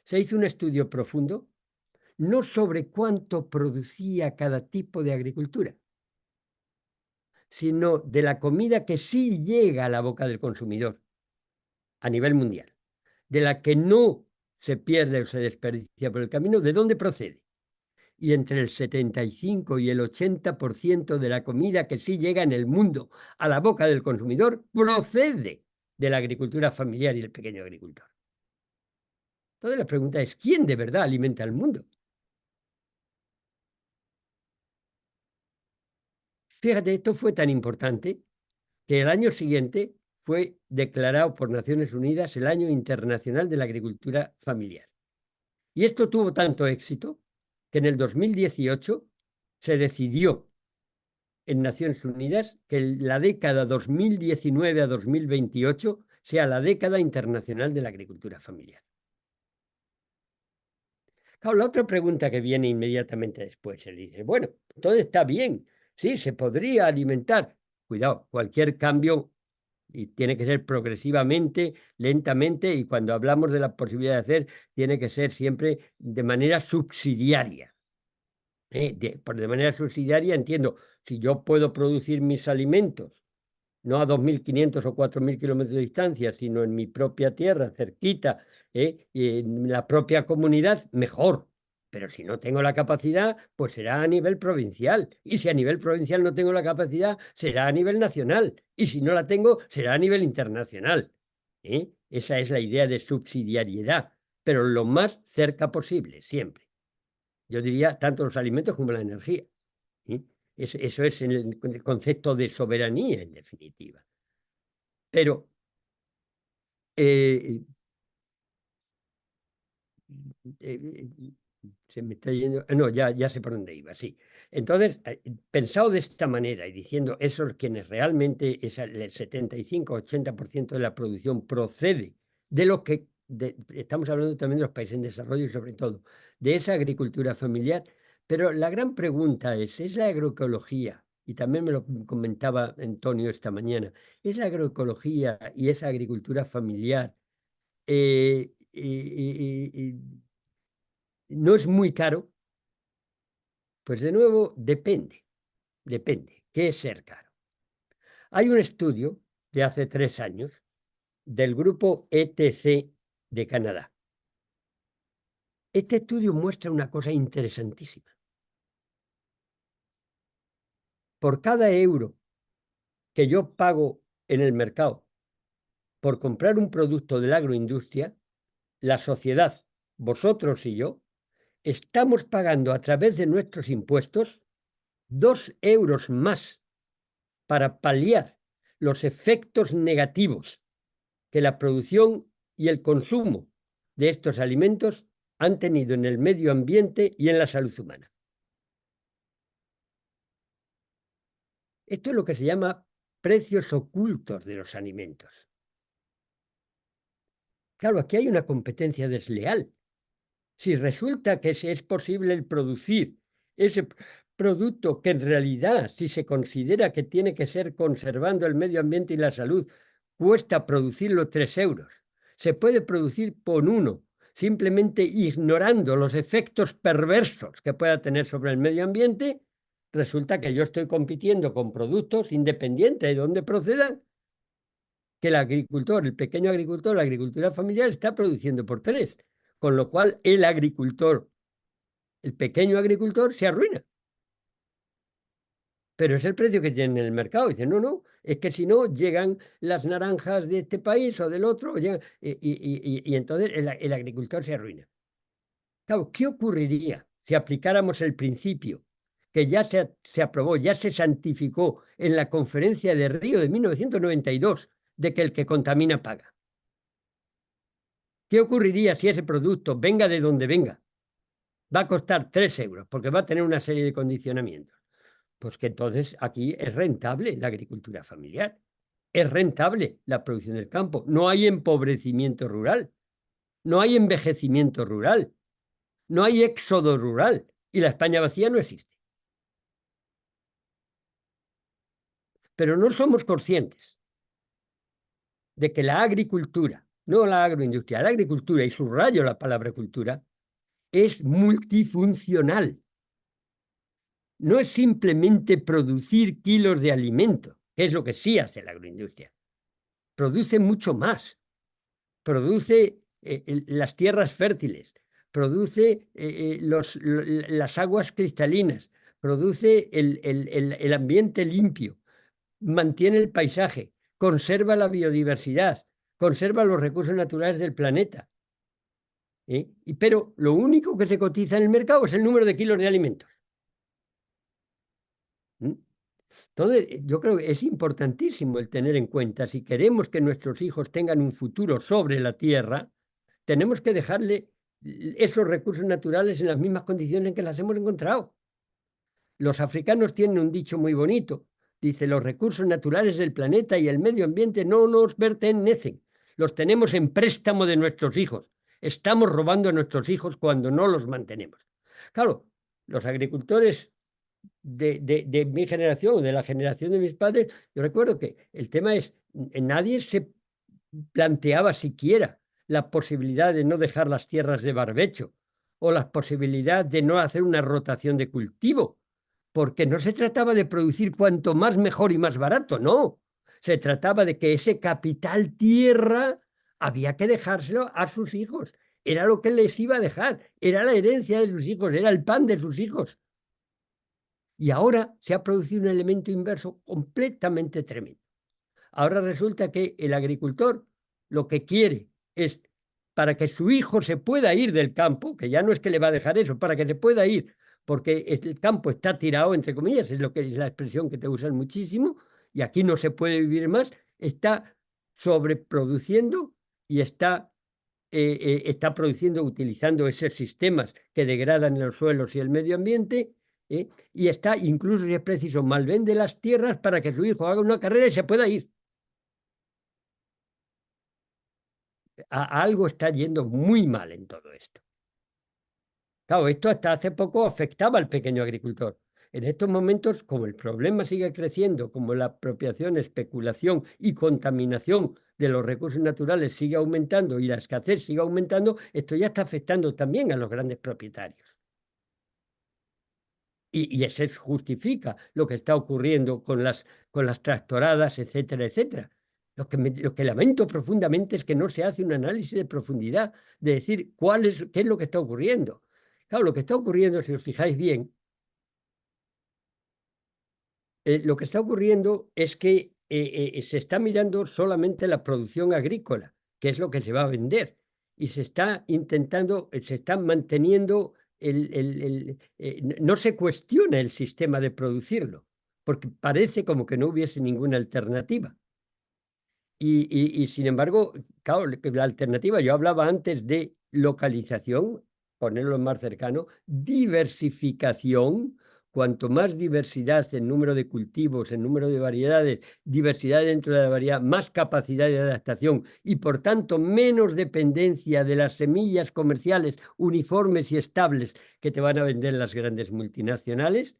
Se hizo un estudio profundo, no sobre cuánto producía cada tipo de agricultura, sino de la comida que sí llega a la boca del consumidor a nivel mundial, de la que no se pierde o se desperdicia por el camino, ¿de dónde procede? Y entre el 75 y el 80% de la comida que sí llega en el mundo a la boca del consumidor procede de la agricultura familiar y el pequeño agricultor. Entonces la pregunta es, ¿quién de verdad alimenta al mundo? Fíjate, esto fue tan importante que el año siguiente fue declarado por Naciones Unidas el Año Internacional de la Agricultura Familiar. Y esto tuvo tanto éxito que en el 2018 se decidió en Naciones Unidas que la década 2019 a 2028 sea la década internacional de la agricultura familiar. Claro, la otra pregunta que viene inmediatamente después, se dice, bueno, todo está bien, sí, se podría alimentar. Cuidado, cualquier cambio y tiene que ser progresivamente, lentamente, y cuando hablamos de la posibilidad de hacer, tiene que ser siempre de manera subsidiaria. De manera subsidiaria entiendo, si yo puedo producir mis alimentos, no a 2.500 o 4.000 kilómetros de distancia, sino en mi propia tierra, cerquita, y en la propia comunidad, mejor. Pero si no tengo la capacidad, pues será a nivel provincial. Y si a nivel provincial no tengo la capacidad, será a nivel nacional. Y si no la tengo, será a nivel internacional. Esa es la idea de subsidiariedad, pero lo más cerca posible, siempre. Yo diría tanto los alimentos como la energía. Eso es el concepto de soberanía, en definitiva. Pero eh, eh, se me está yendo. No, ya sé por dónde iba, sí. Entonces, pensado de esta manera y diciendo eso, quienes realmente el 75-80% de la producción procede de lo que estamos hablando también de los países en desarrollo y sobre todo de esa agricultura familiar. Pero la gran pregunta ¿es la agroecología? Y también me lo comentaba Antonio esta mañana, ¿es la agroecología y esa agricultura familiar no es muy caro? Pues de nuevo, depende. ¿Qué es ser caro? Hay un estudio de hace 3 años del grupo ETC de Canadá. Este estudio muestra una cosa interesantísima. Por cada euro que yo pago en el mercado por comprar un producto de la agroindustria, la sociedad, vosotros y yo, estamos pagando a través de nuestros impuestos 2 euros más para paliar los efectos negativos que la producción y el consumo de estos alimentos han tenido en el medio ambiente y en la salud humana. Esto es lo que se llama precios ocultos de los alimentos. Claro, aquí hay una competencia desleal. Si resulta que es posible el producir ese producto que en realidad, si se considera que tiene que ser conservando el medio ambiente y la salud, cuesta producirlo 3 euros, se puede producir por 1, simplemente ignorando los efectos perversos que pueda tener sobre el medio ambiente, resulta que yo estoy compitiendo con productos independientes de dónde procedan, que el agricultor, el pequeño agricultor, la agricultura familiar está produciendo por 3, con lo cual el agricultor, el pequeño agricultor se arruina. Pero es el precio que tiene en el mercado. Dice, no, es que si no llegan las naranjas de este país o del otro, y entonces el agricultor se arruina. Claro, ¿qué ocurriría si aplicáramos el principio que ya se aprobó, ya se santificó en la Conferencia de Río de 1992, de que el que contamina paga? ¿Qué ocurriría si ese producto, venga de donde venga, va a costar 3 euros, porque va a tener una serie de condicionamientos? Pues que entonces aquí es rentable la agricultura familiar, es rentable la producción del campo, no hay empobrecimiento rural, no hay envejecimiento rural, no hay éxodo rural y la España vacía no existe. pero no somos conscientes de que la agricultura, no la agroindustria, la agricultura, y subrayo la palabra cultura, es multifuncional. No es simplemente producir kilos de alimento, que es lo que sí hace la agroindustria. Produce mucho más. Produce las tierras fértiles, produce las aguas cristalinas, produce el ambiente limpio, mantiene el paisaje, conserva la biodiversidad, conserva los recursos naturales del planeta. Pero lo único que se cotiza en el mercado es el número de kilos de alimentos. Entonces, yo creo que es importantísimo el tener en cuenta, si queremos que nuestros hijos tengan un futuro sobre la tierra, tenemos que dejarle esos recursos naturales en las mismas condiciones en que las hemos encontrado. Los africanos tienen un dicho muy bonito. Dice, los recursos naturales del planeta y el medio ambiente no nos pertenecen. Los tenemos en préstamo de nuestros hijos. Estamos robando a nuestros hijos cuando no los mantenemos. Claro, los agricultores de mi generación, de la generación de mis padres, yo recuerdo que el tema es, nadie se planteaba siquiera la posibilidad de no dejar las tierras de barbecho o la posibilidad de no hacer una rotación de cultivo, porque no se trataba de producir cuanto más mejor y más barato, no. Se trataba de que ese capital tierra había que dejárselo a sus hijos. Era lo que les iba a dejar, era la herencia de sus hijos, era el pan de sus hijos. Y ahora se ha producido un elemento inverso completamente tremendo. Ahora resulta que el agricultor lo que quiere es, para que su hijo se pueda ir del campo, que ya no es que le va a dejar eso, para que se pueda ir, porque el campo está tirado, entre comillas, es lo que es la expresión que te usan muchísimo, y aquí no se puede vivir más, está sobreproduciendo y está produciendo, utilizando esos sistemas que degradan los suelos y el medio ambiente, y está, incluso si es preciso, malvende las tierras para que su hijo haga una carrera y se pueda ir. Algo está yendo muy mal en todo esto. Claro, esto hasta hace poco afectaba al pequeño agricultor. En estos momentos, como el problema sigue creciendo, como la apropiación, especulación y contaminación de los recursos naturales sigue aumentando y la escasez sigue aumentando, esto ya está afectando también a los grandes propietarios. Y eso justifica lo que está ocurriendo con las tractoradas, etcétera, etcétera. Lo que lamento profundamente es que no se hace un análisis de profundidad, de decir qué es lo que está ocurriendo. Claro, lo que está ocurriendo, si os fijáis bien, lo que está ocurriendo es que se está mirando solamente la producción agrícola, que es lo que se va a vender, y se está intentando, se está manteniendo, no se cuestiona el sistema de producirlo, porque parece como que no hubiese ninguna alternativa. Y sin embargo, claro, la alternativa, yo hablaba antes de localización, ponerlo más cercano, diversificación. Cuanto más diversidad en número de cultivos, en número de variedades, diversidad dentro de la variedad, más capacidad de adaptación y por tanto menos dependencia de las semillas comerciales uniformes y estables que te van a vender las grandes multinacionales,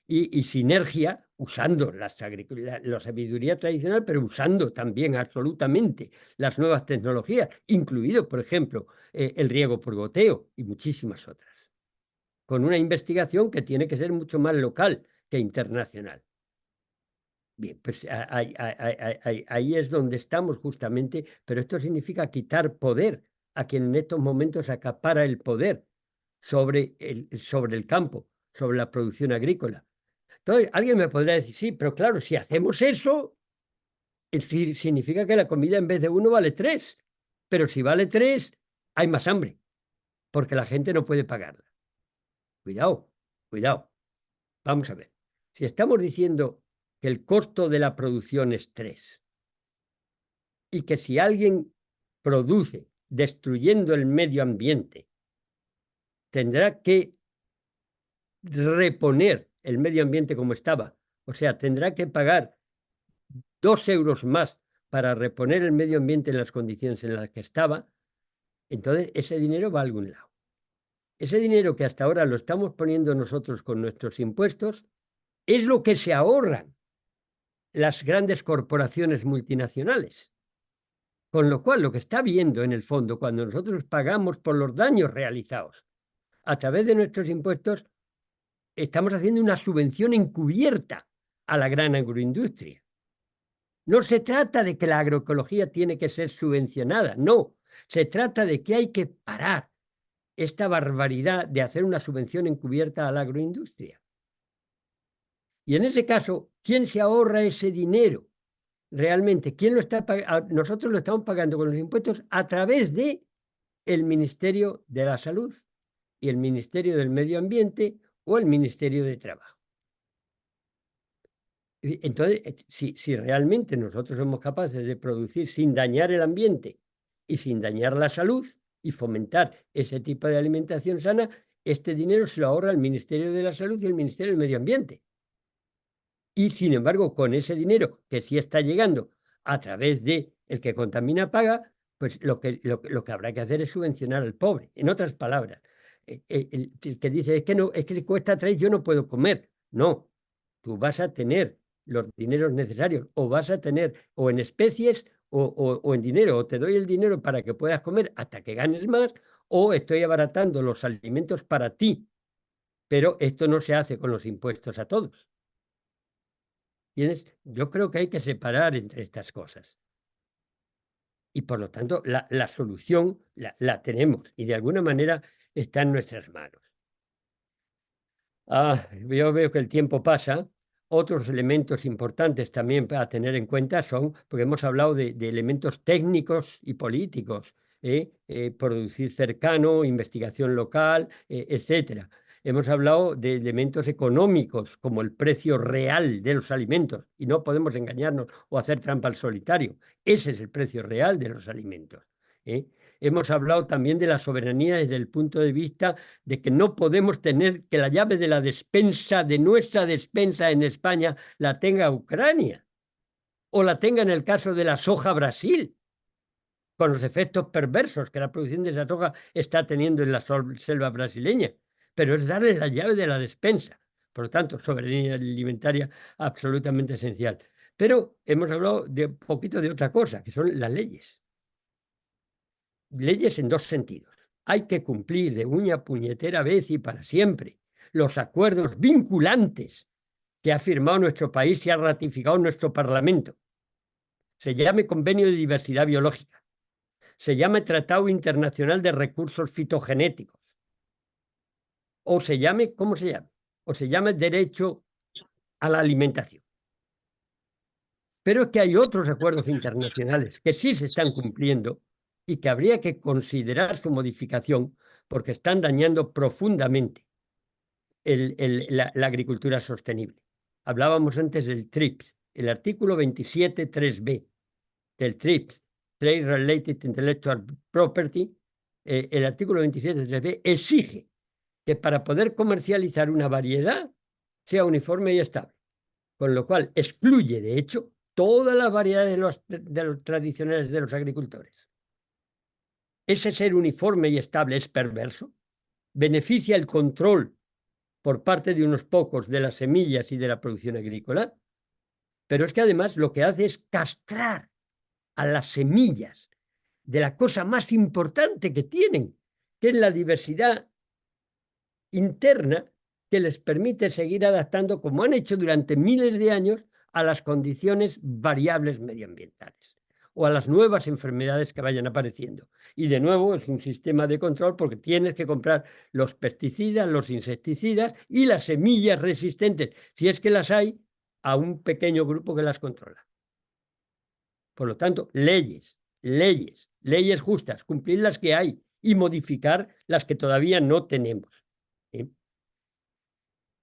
y sinergia, usando la sabiduría tradicional, pero usando también absolutamente las nuevas tecnologías, incluido, por ejemplo, el riego por goteo y muchísimas otras, con una investigación que tiene que ser mucho más local que internacional. Bien, pues ahí es donde estamos justamente, pero esto significa quitar poder a quien en estos momentos acapara el poder sobre el campo, sobre la producción agrícola. Entonces, alguien me podrá decir, sí, pero claro, si hacemos eso, significa que la comida en vez de 1 vale 3. Pero si vale 3, hay más hambre, porque la gente no puede pagarla. Cuidado, cuidado. Vamos a ver. Si estamos diciendo que el costo de la producción es 3, y que si alguien produce destruyendo el medio ambiente, tendrá que reponer el medio ambiente como estaba, o sea, tendrá que pagar 2 euros más para reponer el medio ambiente en las condiciones en las que estaba, entonces ese dinero va a algún lado. Ese dinero que hasta ahora lo estamos poniendo nosotros con nuestros impuestos es lo que se ahorran las grandes corporaciones multinacionales. Con lo cual, lo que está viendo en el fondo, cuando nosotros pagamos por los daños realizados a través de nuestros impuestos, estamos haciendo una subvención encubierta a la gran agroindustria. No se trata de que la agroecología tiene que ser subvencionada, no. Se trata de que hay que parar esta barbaridad de hacer una subvención encubierta a la agroindustria. Y en ese caso, ¿quién se ahorra ese dinero? Realmente, ¿quién lo está pagando? Nosotros lo estamos pagando con los impuestos a través de el Ministerio de la Salud y el Ministerio del Medio Ambiente o el Ministerio de Trabajo. Entonces, si realmente nosotros somos capaces de producir sin dañar el ambiente y sin dañar la salud y fomentar ese tipo de alimentación sana, este dinero se lo ahorra el Ministerio de la Salud y el Ministerio del Medio Ambiente. Y sin embargo, con ese dinero que sí está llegando a través de el que contamina paga, pues lo que habrá que hacer es subvencionar al pobre. En otras palabras, el que dice es que si cuesta 3 yo no puedo comer. No, tú vas a tener los dineros necesarios, o vas a tener o en especies o en dinero, o te doy el dinero para que puedas comer hasta que ganes más, o estoy abaratando los alimentos para ti. Pero esto no se hace con los impuestos a todos. Yo creo que hay que separar entre estas cosas. Y por lo tanto, la solución la tenemos y de alguna manera está en nuestras manos. Yo veo que el tiempo pasa. Otros elementos importantes también para tener en cuenta son, porque hemos hablado de elementos técnicos y políticos, producir cercano, investigación local, etcétera. Hemos hablado de elementos económicos, como el precio real de los alimentos, y no podemos engañarnos o hacer trampa al solitario. Ese es el precio real de los alimentos. Hemos hablado también de la soberanía desde el punto de vista de que no podemos tener que la llave de la despensa, de nuestra despensa en España, la tenga Ucrania, o la tenga en el caso de la soja Brasil, con los efectos perversos que la producción de esa soja está teniendo en la selva brasileña. Pero es darle la llave de la despensa. Por lo tanto, soberanía alimentaria absolutamente esencial. Pero hemos hablado de un poquito de otra cosa, que son las leyes. Leyes en dos sentidos. Hay que cumplir de uña puñetera vez y para siempre los acuerdos vinculantes que ha firmado nuestro país y ha ratificado nuestro Parlamento. Se llame Convenio de Diversidad Biológica, se llame Tratado Internacional de Recursos Fitogenéticos, o se llame, ¿cómo se llama? O se llame Derecho a la Alimentación. Pero es que hay otros acuerdos internacionales que sí se están cumpliendo y que habría que considerar su modificación porque están dañando profundamente la agricultura sostenible. Hablábamos antes del TRIPS, el artículo 27.3b del TRIPS, Trade Related Intellectual Property, el artículo 27.3b exige que para poder comercializar una variedad sea uniforme y estable, con lo cual excluye, de hecho, todas las variedades de los tradicionales de los agricultores. Ese ser uniforme y estable es perverso, beneficia el control por parte de unos pocos de las semillas y de la producción agrícola, pero es que además lo que hace es castrar a las semillas de la cosa más importante que tienen, que es la diversidad interna que les permite seguir adaptando, como han hecho durante miles de años, a las condiciones variables medioambientales o a las nuevas enfermedades que vayan apareciendo. Y de nuevo es un sistema de control porque tienes que comprar los pesticidas, los insecticidas y las semillas resistentes, si es que las hay, a un pequeño grupo que las controla. Por lo tanto, leyes justas, cumplir las que hay y modificar las que todavía no tenemos. ¿Sí?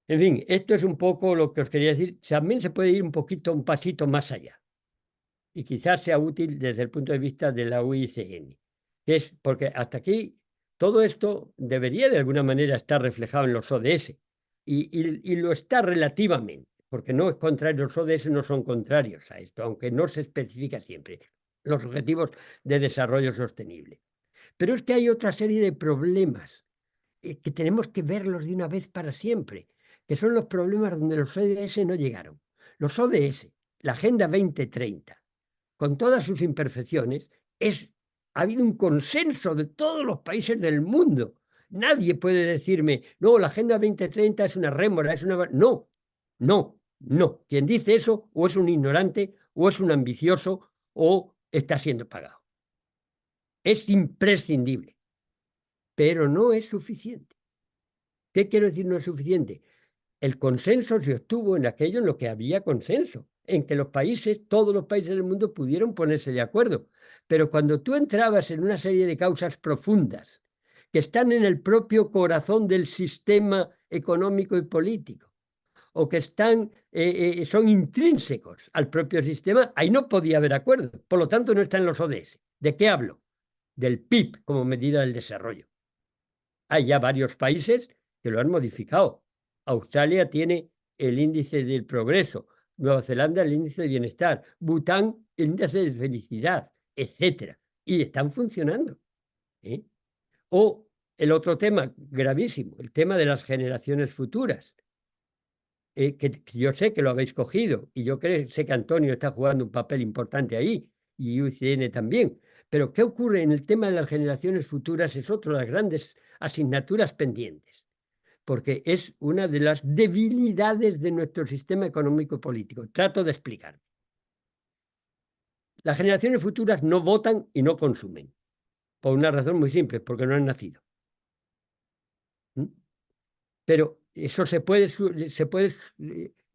En fin, esto es un poco lo que os quería decir. También se puede ir un pasito más allá. Y quizás sea útil desde el punto de vista de la UICN, que es porque hasta aquí todo esto debería de alguna manera estar reflejado en los ODS y lo está relativamente, porque no es contrario, los ODS no son contrarios a esto, aunque no se especifica siempre los objetivos de desarrollo sostenible. Pero es que hay otra serie de problemas que tenemos que verlos de una vez para siempre, que son los problemas donde los ODS no llegaron. Los ODS, la Agenda 2030, con todas sus imperfecciones, ha habido un consenso de todos los países del mundo. Nadie puede decirme, no, la Agenda 2030 es una rémora, es una... No, no, no. Quien dice eso o es un ignorante, o es un ambicioso, o está siendo pagado. Es imprescindible, pero no es suficiente. ¿Qué quiero decir no es suficiente? El consenso se obtuvo en aquello en lo que había consenso, en que los países, todos los países del mundo pudieron ponerse de acuerdo. Pero cuando tú entrabas en una serie de causas profundas que están en el propio corazón del sistema económico y político, o que son intrínsecos al propio sistema, ahí no podía haber acuerdo. Por lo tanto, no está en los ODS. ¿De qué hablo? Del PIB como medida del desarrollo. Hay ya varios países que lo han modificado. Australia tiene el índice del progreso, Nueva Zelanda el índice de bienestar, Bután el índice de felicidad, etcétera. Y están funcionando. O el otro tema gravísimo, el tema de las generaciones futuras. Que yo sé que lo habéis cogido y yo sé que Antonio está jugando un papel importante ahí y UCN también. Pero ¿qué ocurre en el tema de las generaciones futuras? Es otra de las grandes asignaturas pendientes, porque es una de las debilidades de nuestro sistema económico político. Trato de explicar. Las generaciones futuras no votan y no consumen, por una razón muy simple, porque no han nacido. Pero eso se puede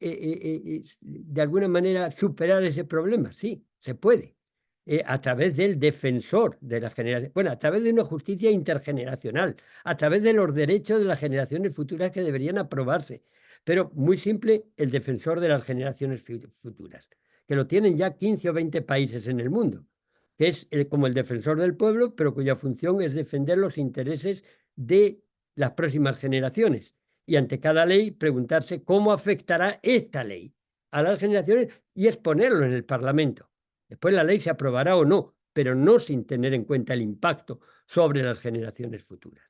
de alguna manera superar ese problema, sí, se puede, a través del defensor de las generaciones, bueno, a través de una justicia intergeneracional, a través de los derechos de las generaciones futuras que deberían aprobarse, pero muy simple, el defensor de las generaciones futuras, que lo tienen ya 15 o 20 países en el mundo, que es como el defensor del pueblo, pero cuya función es defender los intereses de las próximas generaciones. Y ante cada ley preguntarse cómo afectará esta ley a las generaciones y exponerlo en el Parlamento. Después la ley se aprobará o no, pero no sin tener en cuenta el impacto sobre las generaciones futuras.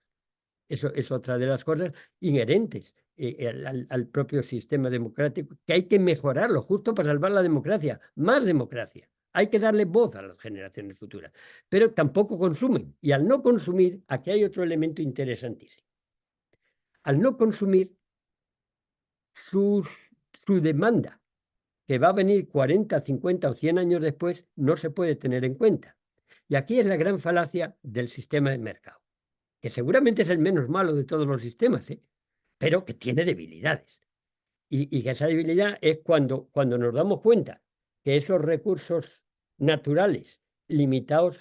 Eso es otra de las cosas inherentes al propio sistema democrático, que hay que mejorarlo justo para salvar la democracia, más democracia. Hay que darle voz a las generaciones futuras, pero tampoco consumen. Y al no consumir, aquí hay otro elemento interesantísimo. Al no consumir, su demanda, que va a venir 40, 50 o 100 años después, no se puede tener en cuenta. Y aquí es la gran falacia del sistema de mercado, que seguramente es el menos malo de todos los sistemas, pero que tiene debilidades. Y que esa debilidad es cuando nos damos cuenta que esos recursos naturales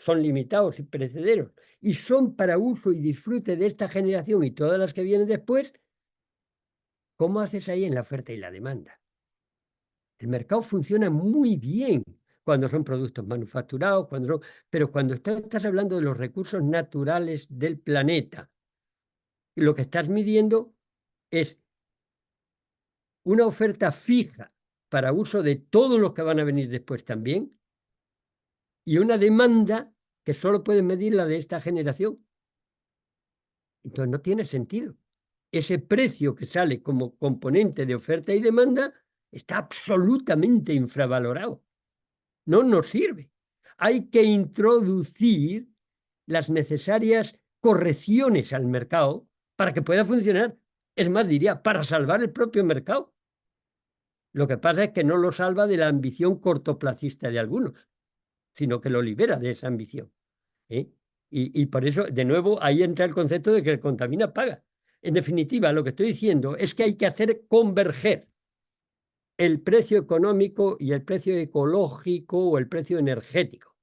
son limitados y perecederos, y son para uso y disfrute de esta generación y todas las que vienen después. ¿Cómo haces ahí en la oferta y la demanda? El mercado funciona muy bien cuando son productos manufacturados, pero cuando estás hablando de los recursos naturales del planeta, lo que estás midiendo es una oferta fija para uso de todos los que van a venir después también, y una demanda que solo puedes medir la de esta generación. Entonces no tiene sentido. Ese precio que sale como componente de oferta y demanda está absolutamente infravalorado. No nos sirve. Hay que introducir las necesarias correcciones al mercado para que pueda funcionar. Es más, diría, para salvar el propio mercado. Lo que pasa es que no lo salva de la ambición cortoplacista de algunos, sino que lo libera de esa ambición. Y por eso, de nuevo, ahí entra el concepto de que el contamina paga. En definitiva, lo que estoy diciendo es que hay que hacer converger el precio económico y el precio ecológico o el precio energético.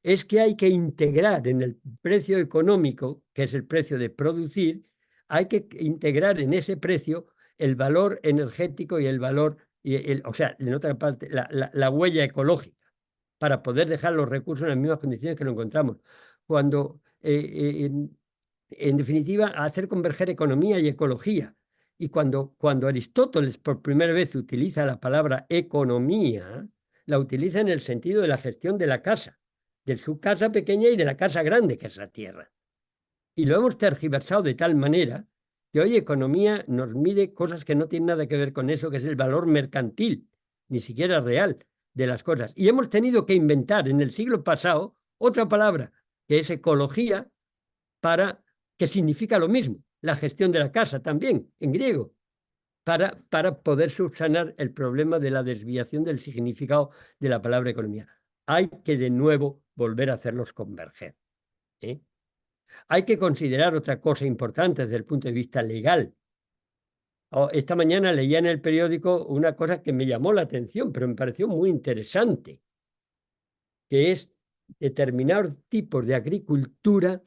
Es que hay que integrar en el precio económico, que es el precio de producir, hay que integrar en ese precio el valor energético y el valor, o sea, en otra parte, la huella ecológica, para poder dejar los recursos en las mismas condiciones que lo encontramos. Cuando, en definitiva, hacer converger economía y ecología. Y cuando Aristóteles por primera vez utiliza la palabra economía, la utiliza en el sentido de la gestión de la casa, de su casa pequeña y de la casa grande, que es la tierra. Y lo hemos tergiversado de tal manera que hoy economía nos mide cosas que no tienen nada que ver con eso, que es el valor mercantil, ni siquiera real, de las cosas. Y hemos tenido que inventar en el siglo pasado otra palabra, que es ecología, que significa lo mismo, la gestión de la casa también, en griego, para poder subsanar el problema de la desviación del significado de la palabra economía. Hay que de nuevo volver a hacerlos converger, ¿eh? Hay que considerar otra cosa importante desde el punto de vista legal. Esta mañana leía en el periódico una cosa que me llamó la atención, pero me pareció muy interesante, que es determinados tipos de agricultura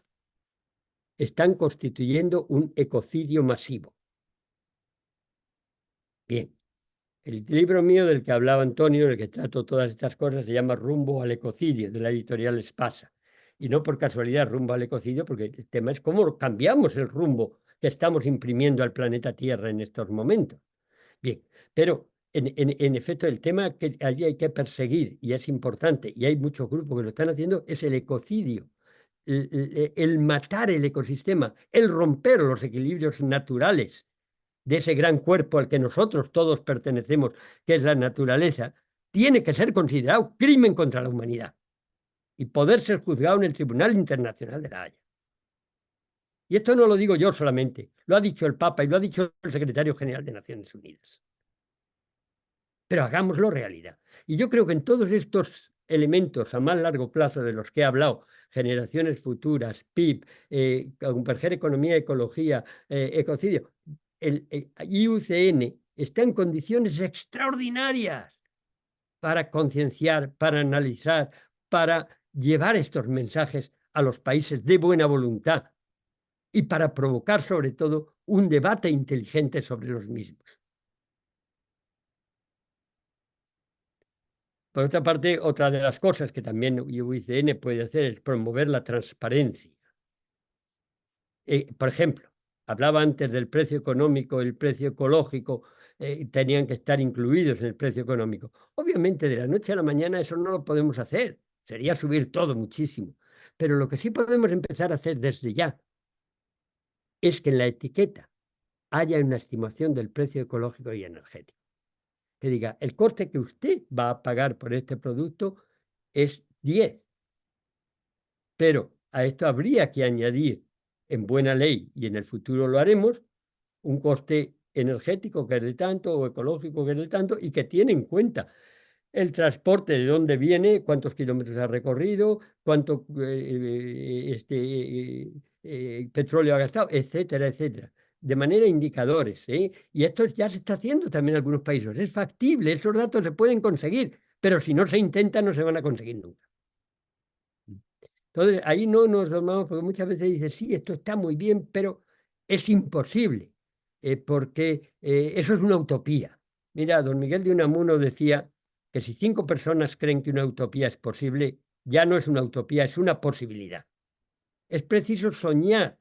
están constituyendo un ecocidio masivo. Bien, el libro mío del que hablaba Antonio, en el que trato todas estas cosas, se llama Rumbo al ecocidio, de la editorial Espasa. Y no por casualidad rumbo al ecocidio, porque el tema es cómo cambiamos el rumbo que estamos imprimiendo al planeta Tierra en estos momentos. Bien, pero en efecto el tema que allí hay que perseguir, y es importante, y hay muchos grupos que lo están haciendo, es el ecocidio. El matar el ecosistema, el romper los equilibrios naturales de ese gran cuerpo al que nosotros todos pertenecemos, que es la naturaleza, tiene que ser considerado crimen contra la humanidad y poder ser juzgado en el Tribunal Internacional de la Haya. Y esto no lo digo yo solamente, lo ha dicho el Papa y lo ha dicho el Secretario General de Naciones Unidas. Pero hagámoslo realidad. Y yo creo que en todos estos elementos a más largo plazo de los que he hablado, generaciones futuras, PIB, converger economía, ecología, ecocidio, el IUCN está en condiciones extraordinarias para concienciar, para analizar, para llevar estos mensajes a los países de buena voluntad y para provocar sobre todo un debate inteligente sobre los mismos. Por otra parte, otra de las cosas que también IUCN puede hacer es promover la transparencia. Por ejemplo, hablaba antes del precio económico, el precio ecológico, tenían que estar incluidos en el precio económico. Obviamente, de la noche a la mañana eso no lo podemos hacer, sería subir todo muchísimo. Pero lo que sí podemos empezar a hacer desde ya es que en la etiqueta haya una estimación del precio ecológico y energético. Que diga, el coste que usted va a pagar por este producto es 10. Pero a esto habría que añadir, en buena ley, y en el futuro lo haremos, un coste energético que es de tanto o ecológico que es de tanto y que tiene en cuenta el transporte, de dónde viene, cuántos kilómetros ha recorrido, cuánto petróleo ha gastado, etcétera, etcétera. De manera indicadores, ¿eh? Y esto ya se está haciendo también en algunos países. Es factible, esos datos se pueden conseguir, pero si no se intenta no se van a conseguir nunca. Entonces, ahí no nos tomamos, porque muchas veces dice, sí, esto está muy bien, pero es imposible, porque eso es una utopía. Mira, don Miguel de Unamuno decía que si 5 personas creen que una utopía es posible, ya no es una utopía, es una posibilidad. Es preciso soñar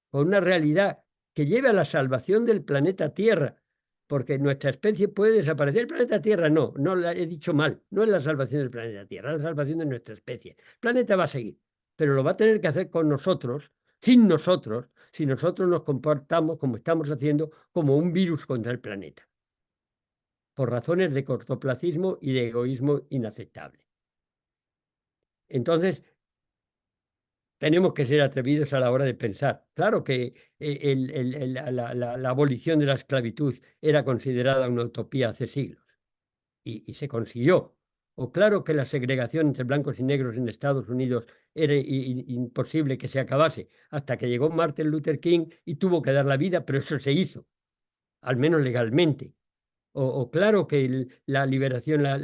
con una realidad que lleve a la salvación del planeta Tierra, porque nuestra especie puede desaparecer. El planeta Tierra no la he dicho mal, no es la salvación del planeta Tierra, es la salvación de nuestra especie. El planeta va a seguir, pero lo va a tener que hacer con nosotros, sin nosotros, si nosotros nos comportamos como estamos haciendo, como un virus contra el planeta, por razones de cortoplacismo y de egoísmo inaceptable. Entonces, tenemos que ser atrevidos a la hora de pensar. Claro que la abolición de la esclavitud era considerada una utopía hace siglos y se consiguió. O claro que la segregación entre blancos y negros en Estados Unidos era imposible que se acabase, hasta que llegó Martin Luther King y tuvo que dar la vida, pero eso se hizo, al menos legalmente. O claro que la liberación, la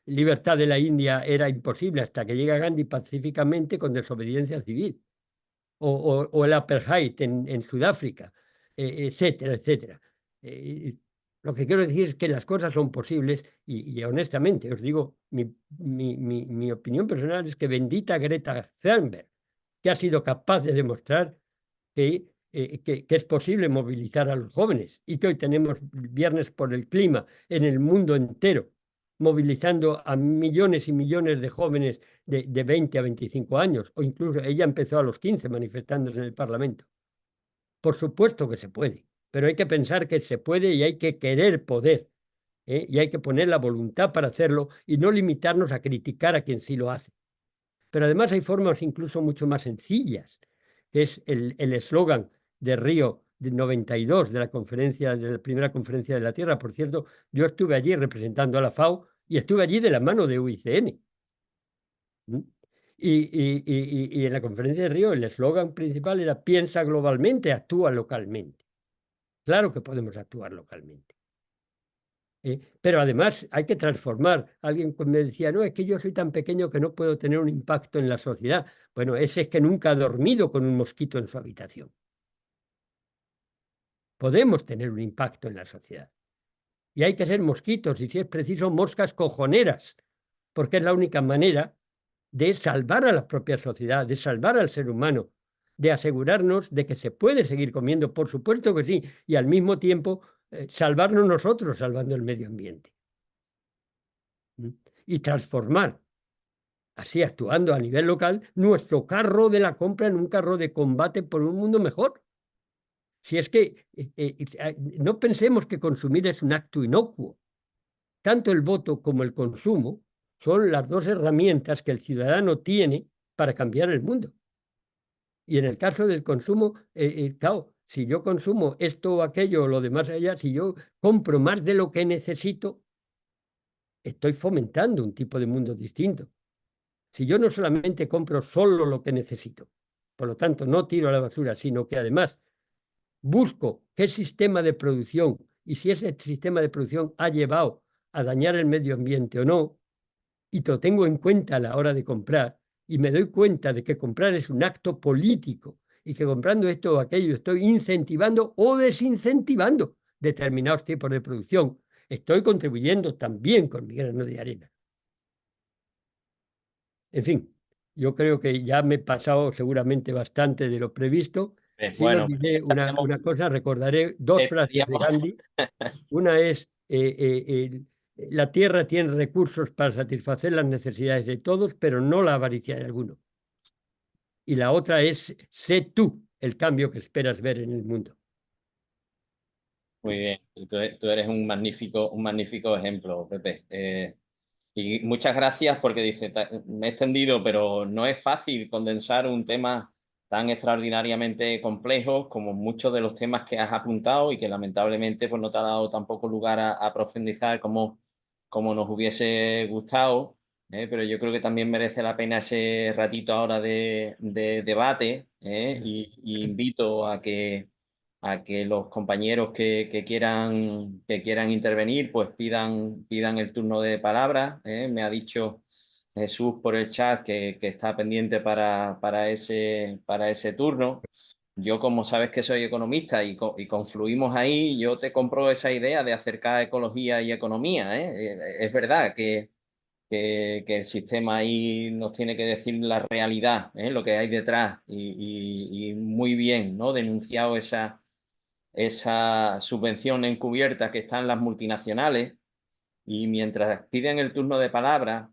libertad de la India era imposible hasta que llega Gandhi pacíficamente con desobediencia civil. O el apartheid en Sudáfrica, etcétera, etcétera. Lo que quiero decir es que las cosas son posibles y honestamente os digo, mi opinión personal es que bendita Greta Thunberg, que ha sido capaz de demostrar que es posible movilizar a los jóvenes y que hoy tenemos Viernes por el Clima en el mundo entero, movilizando a millones y millones de jóvenes de 20 a 25 años, o incluso ella empezó a los 15 manifestándose en el Parlamento. Por supuesto que se puede, pero hay que pensar que se puede y hay que querer poder. Y hay que poner la voluntad para hacerlo y no limitarnos a criticar a quien sí lo hace. Pero además hay formas incluso mucho más sencillas, que es el eslogan de Río de 92, de la primera conferencia de la Tierra. Por cierto, yo estuve allí representando a la FAO y estuve allí de la mano de UICN. ¿Mm? Y en la conferencia de Río el eslogan principal era piensa globalmente, actúa localmente. Claro que podemos actuar localmente. Pero además hay que transformar. Alguien me decía, no, es que yo soy tan pequeño que no puedo tener un impacto en la sociedad. Bueno, ese es que nunca ha dormido con un mosquito en su habitación. Podemos tener un impacto en la sociedad. Y hay que ser mosquitos, y si es preciso, moscas cojoneras, porque es la única manera de salvar a la propia sociedad, de salvar al ser humano, de asegurarnos de que se puede seguir comiendo, por supuesto que sí, y al mismo tiempo salvarnos nosotros, salvando el medio ambiente. Y transformar, así actuando a nivel local, nuestro carro de la compra en un carro de combate por un mundo mejor. Si es que no pensemos que consumir es un acto inocuo. Tanto el voto como el consumo son las dos herramientas que el ciudadano tiene para cambiar el mundo. Y en el caso del consumo, claro, si yo consumo esto o aquello o lo demás allá, si yo compro más de lo que necesito, estoy fomentando un tipo de mundo distinto. Si yo no solamente compro solo lo que necesito, por lo tanto no tiro a la basura, sino que además busco qué sistema de producción y si ese sistema de producción ha llevado a dañar el medio ambiente o no, y lo tengo en cuenta a la hora de comprar, y me doy cuenta de que comprar es un acto político y que comprando esto o aquello estoy incentivando o desincentivando determinados tipos de producción, estoy contribuyendo también con mi grano de arena. En fin, yo creo que ya me he pasado seguramente bastante de lo previsto. Si no Bueno, olvidé una cosa, recordaré dos frases de estaríamos, Gandhi. Una es, la tierra tiene recursos para satisfacer las necesidades de todos, pero no la avaricia de alguno. Y la otra es, sé tú el cambio que esperas ver en el mundo. muy bien, tú eres un magnífico ejemplo, Pepe. Y muchas gracias porque dice, me he extendido, pero no es fácil condensar un tema tan extraordinariamente complejo como muchos de los temas que has apuntado y que lamentablemente pues, no te ha dado tampoco lugar a profundizar como nos hubiese gustado. Pero yo creo que también merece la pena ese ratito ahora de debate, y invito a que los compañeros que quieran intervenir, pues pidan el turno de palabra. Me ha dicho Jesús por el chat que está pendiente para ese turno. Yo, como sabes que soy economista y confluimos ahí, yo te compro esa idea de acercar ecología y economía. Es verdad que el sistema ahí nos tiene que decir la realidad, lo que hay detrás y muy bien, ¿no? Denunciado esa subvención encubierta que están las multinacionales. Y mientras piden el turno de palabra,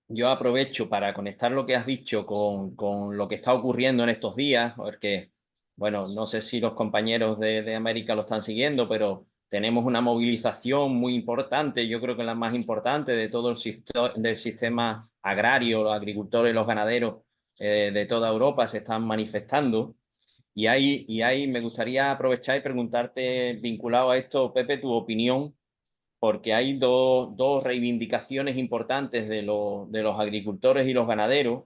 yo aprovecho para conectar lo que has dicho con lo que está ocurriendo en estos días, porque, bueno, no sé si los compañeros de América lo están siguiendo, pero tenemos una movilización muy importante, yo creo que la más importante de todo del sistema agrario, los agricultores y los ganaderos de toda Europa se están manifestando. Y ahí me gustaría aprovechar y preguntarte, vinculado a esto, Pepe, tu opinión, porque hay dos reivindicaciones importantes de los agricultores y los ganaderos,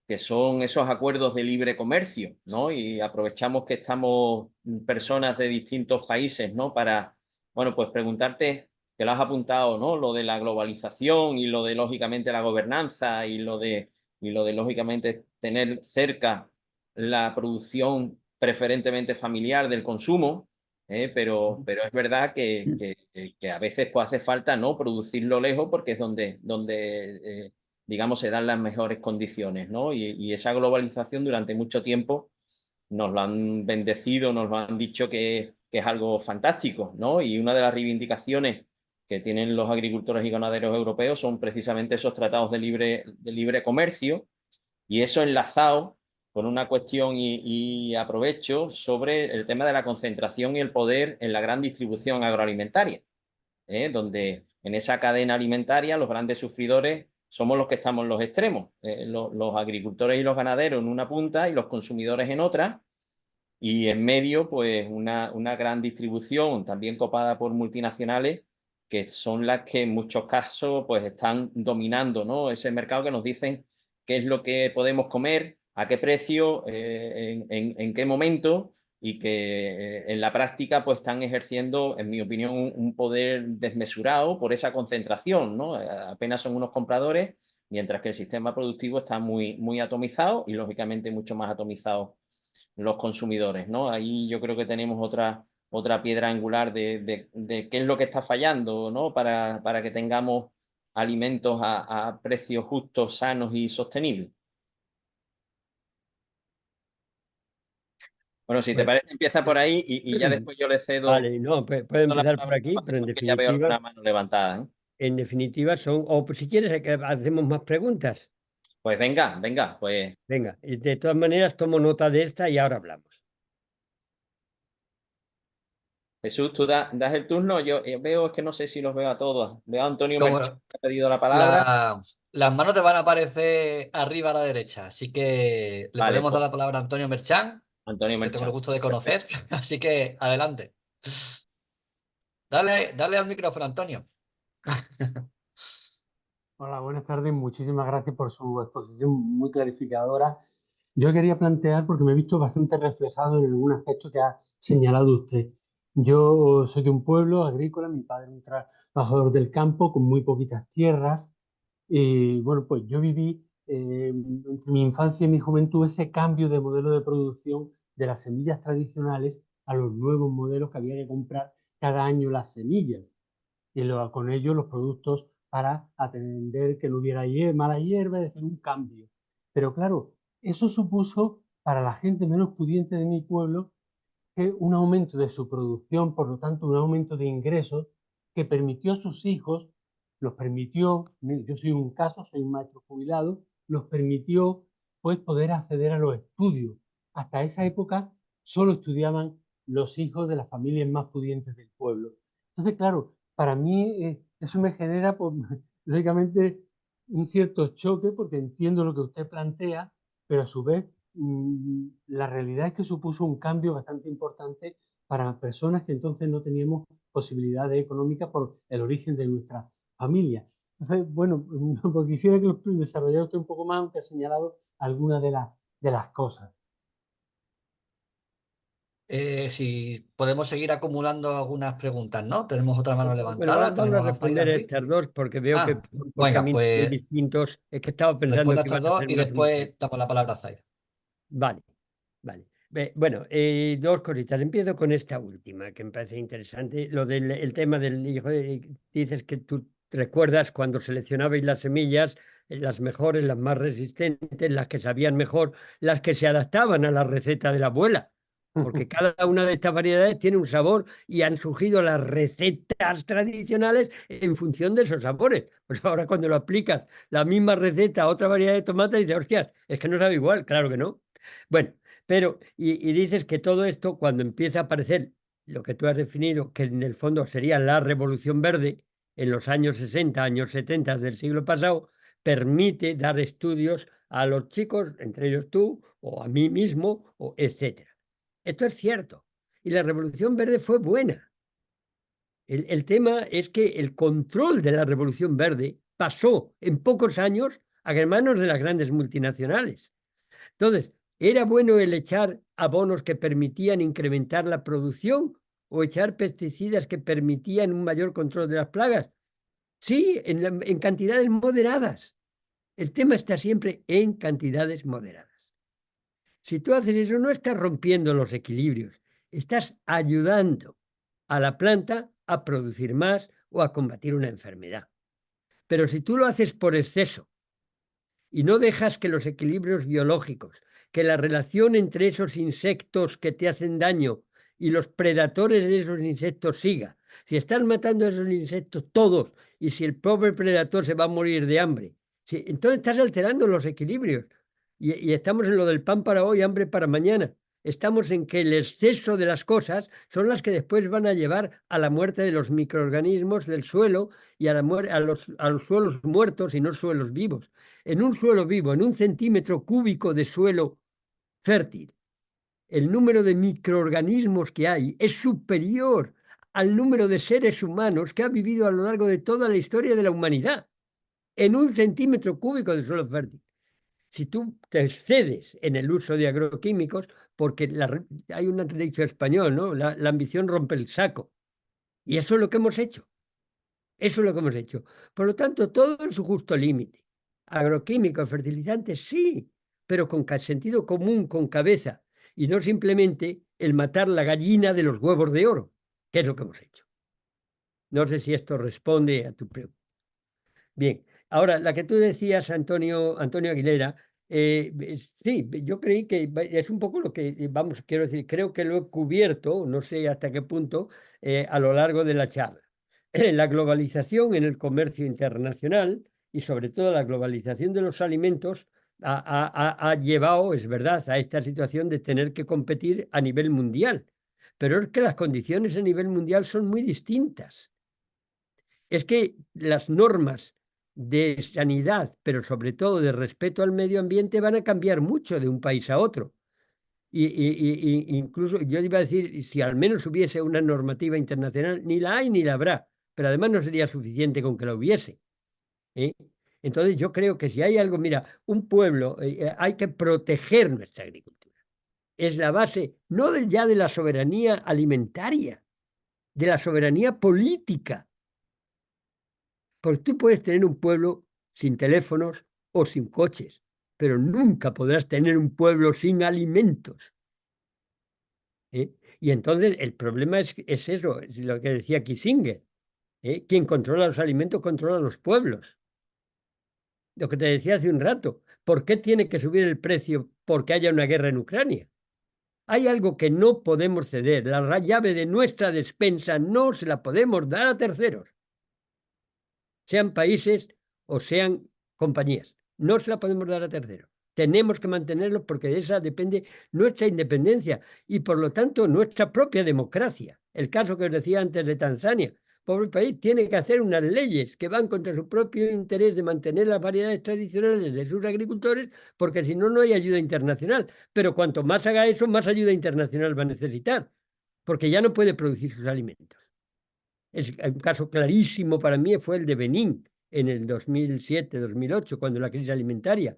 que son esos acuerdos de libre comercio, ¿no? Y aprovechamos que estamos personas de distintos países, ¿no? Para, bueno, pues preguntarte, que lo has apuntado, ¿no? Lo de la globalización y lo de, lógicamente, la gobernanza y lo de lógicamente, tener cerca la producción preferentemente familiar del consumo, pero es verdad que a veces pues, hace falta no producirlo lejos porque es donde digamos, se dan las mejores condiciones, ¿no? Y esa globalización durante mucho tiempo nos lo han bendecido, nos lo han dicho que es algo fantástico, ¿no? Y una de las reivindicaciones que tienen los agricultores y ganaderos europeos son precisamente esos tratados de libre comercio, y eso enlazado con una cuestión y aprovecho sobre el tema de la concentración y el poder en la gran distribución agroalimentaria. donde en esa cadena alimentaria los grandes sufridores somos los que estamos en los extremos, los agricultores y los ganaderos en una punta y los consumidores en otra, y en medio pues una gran distribución también copada por multinacionales que son las que en muchos casos pues están dominando, ¿no?, ese mercado, que nos dicen qué es lo que podemos comer, a qué precio, en qué momento, y que en la práctica pues están ejerciendo, en mi opinión, un poder desmesurado por esa concentración, ¿no? Apenas son unos compradores, mientras que el sistema productivo está muy, muy atomizado y lógicamente mucho más atomizado los consumidores, ¿no? Ahí yo creo que tenemos otra piedra angular de qué es lo que está fallando, ¿no?, para que tengamos alimentos a precios justos, sanos y sostenibles. Bueno, si te Bueno, parece, empieza por ahí y ya después yo le cedo vale, no, puede la empezar por palabra al aquí, pero profesor, que ya veo alguna mano levantada, ¿eh? en definitiva son, o pues, si quieres, hacemos más preguntas. Pues venga, pues Venga, y de todas maneras tomo nota de esta y ahora hablamos. Jesús, tú das el turno. Yo veo, es que no sé si los veo a todos. Veo a Antonio Como Merchán, que ha pedido la palabra. las manos te van a aparecer arriba a la derecha, así que le Vale, podemos pues dar la palabra a Antonio Merchán, Antonio que tengo el Merchán. gusto de conocer, así que adelante. Dale al micrófono, Antonio. Hola, buenas tardes. Muchísimas gracias por su exposición muy clarificadora. Yo quería plantear, porque me he visto bastante reflejado en algún aspecto que ha señalado usted. Yo soy de un pueblo agrícola, mi padre es un trabajador del campo con muy poquitas tierras. Y bueno, pues yo viví entre mi infancia y mi juventud ese cambio de modelo de producción de las semillas tradicionales a los nuevos modelos que había que comprar cada año las semillas y con ello los productos para atender que no hubiera mala hierba, es decir, un cambio. Pero claro, eso supuso para la gente menos pudiente de mi pueblo que un aumento de su producción, por lo tanto, un aumento de ingresos que permitió a sus hijos, los permitió, yo soy un caso, soy un maestro jubilado, los permitió pues poder acceder a los estudios. Hasta esa época solo estudiaban los hijos de las familias más pudientes del pueblo. Entonces, claro, para mí eso me genera, pues, lógicamente, un cierto choque porque entiendo lo que usted plantea, pero a su vez la realidad es que supuso un cambio bastante importante para personas que entonces no teníamos posibilidades económicas por el origen de nuestra familia. Entonces, bueno, pues quisiera que lo desarrollara usted un poco más, aunque ha señalado algunas de las cosas. Si podemos seguir acumulando algunas preguntas, ¿no? Tenemos otra mano Bueno, levantada, vamos a tenemos a Zaida responder a Ruiz. estas dos porque veo que son por Venga, caminos muy pues distintos. Es que estaba responde pensando a que estas iban a dos hacer y una después simultánea. damos la palabra a Zaida. Vale, vale. Bueno, dos cositas. Empiezo con esta última, que me parece interesante. Lo del el tema del hijo. Dices que tú recuerdas cuando seleccionabais las semillas, las mejores, las más resistentes, las que sabían mejor, las que se adaptaban a la receta de la abuela. Porque cada una de estas variedades tiene un sabor y han surgido las recetas tradicionales en función de esos sabores. Pues ahora cuando lo aplicas la misma receta a otra variedad de tomate, dices, hostias, es que no sabe igual. Claro que no. Bueno, pero, y dices que todo esto, cuando empieza a aparecer lo que tú has definido, que en el fondo sería la Revolución Verde, en los años 60, años 70 del siglo pasado, permite dar estudios a los chicos, entre ellos tú, o a mí mismo, o etcétera. Esto es cierto. Y la Revolución Verde fue buena. El tema es que el control de la Revolución Verde pasó en pocos años a manos de las grandes multinacionales. Entonces, ¿era bueno el echar abonos que permitían incrementar la producción o echar pesticidas que permitían un mayor control de las plagas? Sí, en cantidades moderadas. El tema está siempre en cantidades moderadas. Si tú haces eso, no estás rompiendo los equilibrios, estás ayudando a la planta a producir más o a combatir una enfermedad. Pero si tú lo haces por exceso y no dejas que los equilibrios biológicos, que la relación entre esos insectos que te hacen daño y los predadores de esos insectos siga, si estás matando a esos insectos todos y si el pobre predador se va a morir de hambre, entonces estás alterando los equilibrios y estamos en lo del pan para hoy, hambre para mañana. estamos en que el exceso de las cosas son las que después van a llevar a la muerte de los microorganismos del suelo y a los suelos muertos y no suelos vivos. En un suelo vivo, en un centímetro cúbico de suelo fértil, el número de microorganismos que hay es superior al número de seres humanos que han vivido a lo largo de toda la historia de la humanidad, en un centímetro cúbico de suelo fértil. Si tú te excedes en el uso de agroquímicos, porque hay un dicho español, ¿no? La ambición rompe el saco. Y eso es lo que hemos hecho. Eso es lo que hemos hecho. Por lo tanto, todo en su justo límite. Agroquímicos, fertilizantes, sí, pero con sentido común, con cabeza. Y no simplemente el matar la gallina de los huevos de oro, que es lo que hemos hecho. No sé si esto responde a tu pregunta. Bien, ahora la que tú decías, Antonio Aguilera, sí, yo creí que es un poco lo que, vamos, quiero decir, creo que lo he cubierto, no sé hasta qué punto, a lo largo de la charla. La globalización en el comercio internacional y sobre todo la globalización de los alimentos ha llevado, es verdad, a esta situación de tener que competir a nivel mundial. Pero es que las condiciones a nivel mundial son muy distintas. Es que las normas de sanidad, pero sobre todo de respeto al medio ambiente, van a cambiar mucho de un país a otro. Incluso yo iba a decir, si al menos hubiese una normativa internacional, ni la hay ni la habrá, pero además no sería suficiente con que la hubiese, ¿eh? Entonces yo creo que si hay algo, mira, un pueblo, hay que proteger nuestra agricultura. Es la base, no ya de la soberanía alimentaria, de la soberanía política. Porque tú puedes tener un pueblo sin teléfonos o sin coches, pero nunca podrás tener un pueblo sin alimentos, ¿eh? Y entonces el problema es eso, es lo que decía Kissinger, ¿eh? Quien controla los alimentos controla los pueblos. Lo que te decía hace un rato, ¿por qué tiene que subir el precio porque haya una guerra en Ucrania? Hay algo que no podemos ceder, la llave de nuestra despensa no se la podemos dar a terceros, sean países o sean compañías. No se la podemos dar a terceros. Tenemos que mantenerlo porque de esa depende nuestra independencia y por lo tanto nuestra propia democracia. El caso que os decía antes de Tanzania. Pobre país tiene que hacer unas leyes que van contra su propio interés de mantener las variedades tradicionales de sus agricultores, porque si no, no hay ayuda internacional. Pero cuanto más haga eso, más ayuda internacional va a necesitar, porque ya no puede producir sus alimentos. Un caso clarísimo para mí fue el de Benín en el 2007-2008, cuando la crisis alimentaria.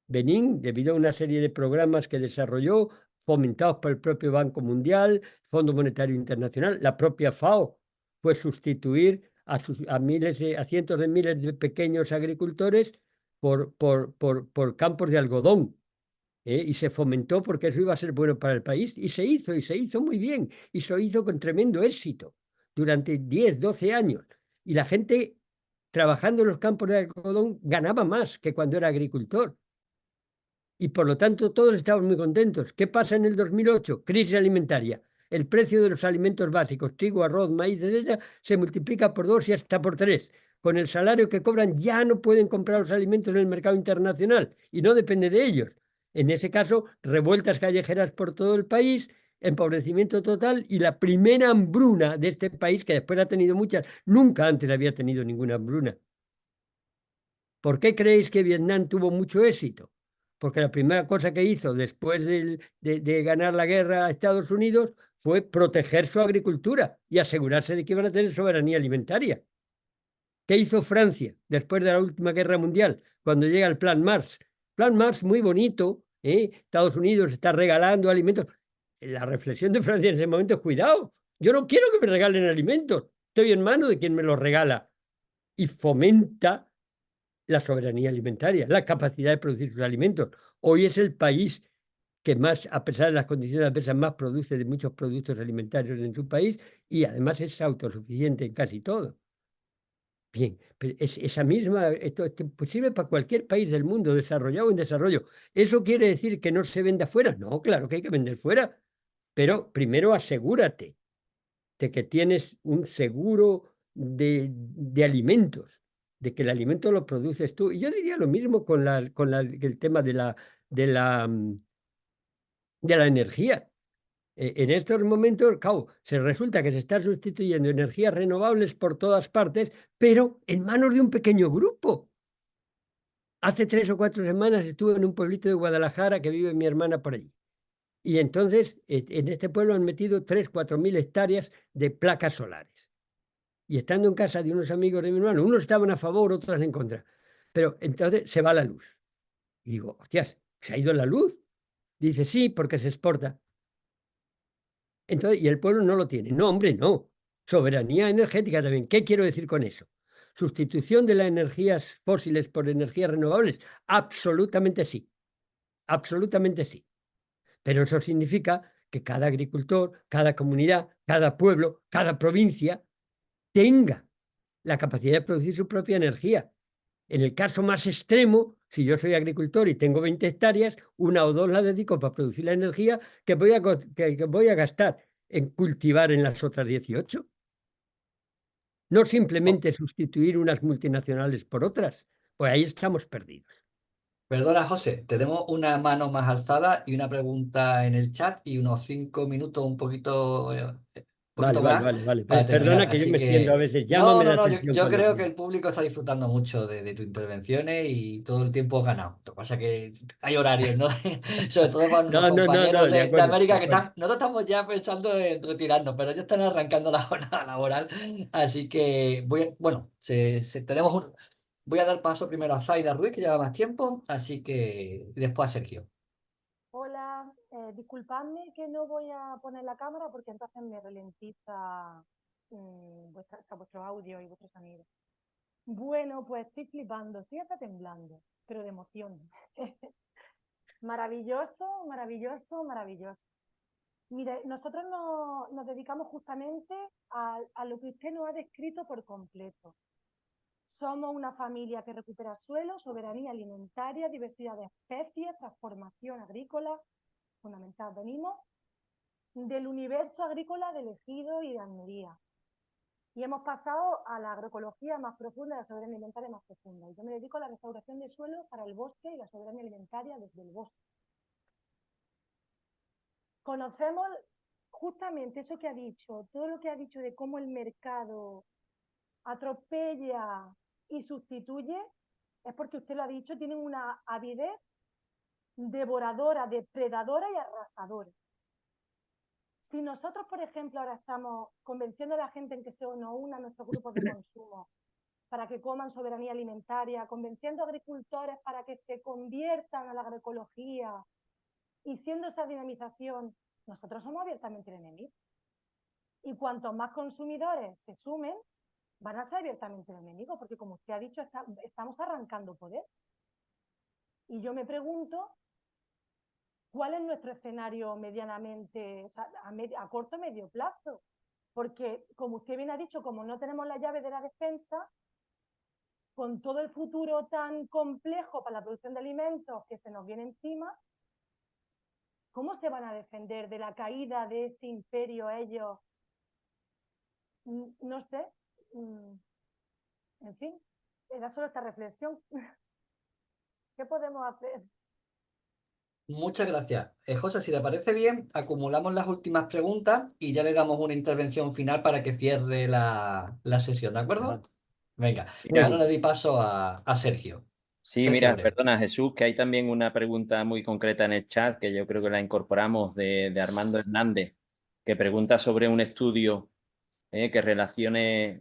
Benín, debido a una serie de programas que desarrolló, fomentados por el propio Banco Mundial, Fondo Monetario Internacional, la propia FAO, fue sustituir a cientos de miles de pequeños agricultores por campos de algodón. Y se fomentó porque eso iba a ser bueno para el país y se hizo muy bien y se hizo con tremendo éxito durante 10, 12 años. Y la gente trabajando en los campos de algodón ganaba más que cuando era agricultor. Y por lo tanto todos estaban muy contentos. ¿Qué pasa en el 2008? Crisis alimentaria. El precio de los alimentos básicos, trigo, arroz, maíz, etc., se multiplica por 2 y hasta por 3. Con el salario que cobran ya no pueden comprar los alimentos en el mercado internacional y no depende de ellos. En ese caso, revueltas callejeras por todo el país, empobrecimiento total y la primera hambruna de este país, que después ha tenido muchas, nunca antes había tenido ninguna hambruna. ¿Por qué creéis que Vietnam tuvo mucho éxito? Porque la primera cosa que hizo después de ganar la guerra a Estados Unidos fue proteger su agricultura y asegurarse de que iban a tener soberanía alimentaria. ¿Qué hizo Francia después de la última guerra mundial, cuando llega el Plan Marshall? Plan Marshall muy bonito, ¿eh? Estados Unidos está regalando alimentos. La reflexión de Francia en ese momento es: cuidado, yo no quiero que me regalen alimentos, estoy en manos de quien me los regala. Y fomenta la soberanía alimentaria, la capacidad de producir sus alimentos. Hoy es el país que más, a pesar de las condiciones adversas, más produce de muchos productos alimentarios en su país y además es autosuficiente en casi todo. Bien, pero esa misma, esto pues sirve para cualquier país del mundo, desarrollado o en desarrollo. ¿Eso quiere decir que no se venda fuera? No, claro que hay que vender fuera, pero primero asegúrate de que tienes un seguro de alimentos, de que el alimento lo produces tú. Y yo diría lo mismo con el tema de la de la energía. En estos momentos, claro, resulta que se está sustituyendo energías renovables por todas partes, pero en manos de un pequeño grupo. Hace 3 o 4 semanas estuve en un pueblito de Guadalajara que vive mi hermana por allí. Y entonces, en este pueblo han metido 3.000 o 4.000 hectáreas de placas solares. Y estando en casa de unos amigos de mi hermano, unos estaban a favor, otros en contra. Pero entonces se va la luz. Y digo, hostias, ¿se ha ido la luz? Dice, sí, porque se exporta. Entonces, y el pueblo no lo tiene. No, hombre, no. Soberanía energética también. ¿Qué quiero decir con eso? ¿Sustitución de las energías fósiles por energías renovables? Absolutamente sí. Absolutamente sí. Pero eso significa que cada agricultor, cada comunidad, cada pueblo, cada provincia tenga la capacidad de producir su propia energía. En el caso más extremo, si yo soy agricultor y tengo 20 hectáreas, 1 o 2 la dedico para producir la energía que voy a gastar en cultivar en las otras 18. No Oh, simplemente sustituir unas multinacionales por otras, pues ahí estamos perdidos. perdona, José, tenemos una mano más alzada y una pregunta en el chat y unos 5 minutos, un poquito Vale, vale, más vale, vale. para terminar. Perdona que yo Así me extiendo a que, veces. no, Llámame no, la no, yo, atención yo cuando creo que quieras. el público está disfrutando mucho de tus intervenciones y todo el tiempo ganado. Lo que pasa es que hay horarios, ¿no? Sobre todo para nuestros No, no, no, no, compañeros de de acuerdo, América de que acuerdo. están, nosotros estamos ya pensando en retirarnos, pero ellos están arrancando la jornada laboral. Así que, bueno, tenemos voy a dar paso primero a Zaida Ruiz, que lleva más tiempo, así que y después a Sergio. Hola, disculpadme que no voy a poner la cámara porque entonces me ralentiza vuestro audio y vuestro sonido. Bueno, pues estoy flipando, estoy hasta temblando, pero de emoción. Maravilloso, maravilloso, maravilloso. Mire, nosotros nos dedicamos justamente a lo que usted nos ha descrito por completo. Somos una familia que recupera suelo, soberanía alimentaria, diversidad de especies, transformación agrícola, fundamental. Venimos del universo agrícola del Ejido y de Almería. Y hemos pasado a la agroecología más profunda, a la soberanía alimentaria más profunda. Y yo me dedico a la restauración de suelo para el bosque y la soberanía alimentaria desde el bosque. Conocemos justamente eso que ha dicho, todo lo que ha dicho de cómo el mercado atropella y sustituye, es porque usted lo ha dicho, tienen una avidez devoradora, depredadora y arrasadora. Si nosotros, por ejemplo, ahora estamos convenciendo a la gente en que se nos una a nuestros grupos de consumo para que coman soberanía alimentaria, convenciendo a agricultores para que se conviertan a la agroecología y siendo esa dinamización, nosotros somos abiertamente el enemigo. Y cuantos más consumidores se sumen, van a ser abiertamente el enemigo, porque como usted ha dicho, estamos arrancando poder. Y yo me pregunto, ¿cuál es nuestro escenario medianamente, o sea, a corto o medio plazo? Porque, como usted bien ha dicho, como no tenemos la llave de la defensa, con todo el futuro tan complejo para la producción de alimentos que se nos viene encima, ¿cómo se van a defender de la caída de ese imperio ellos? No sé. En fin, era solo esta reflexión. ¿Qué podemos hacer? Muchas gracias. José, si le parece bien, acumulamos las últimas preguntas y ya le damos una intervención final para que cierre la sesión, ¿de acuerdo? Ajá. Venga, Muy ahora bien. le doy paso a Sergio. Sí, Sergio mira, Abreu. perdona Jesús, que hay también una pregunta muy concreta en el chat que yo creo que la incorporamos de Armando Hernández, que pregunta sobre un estudio que relacione,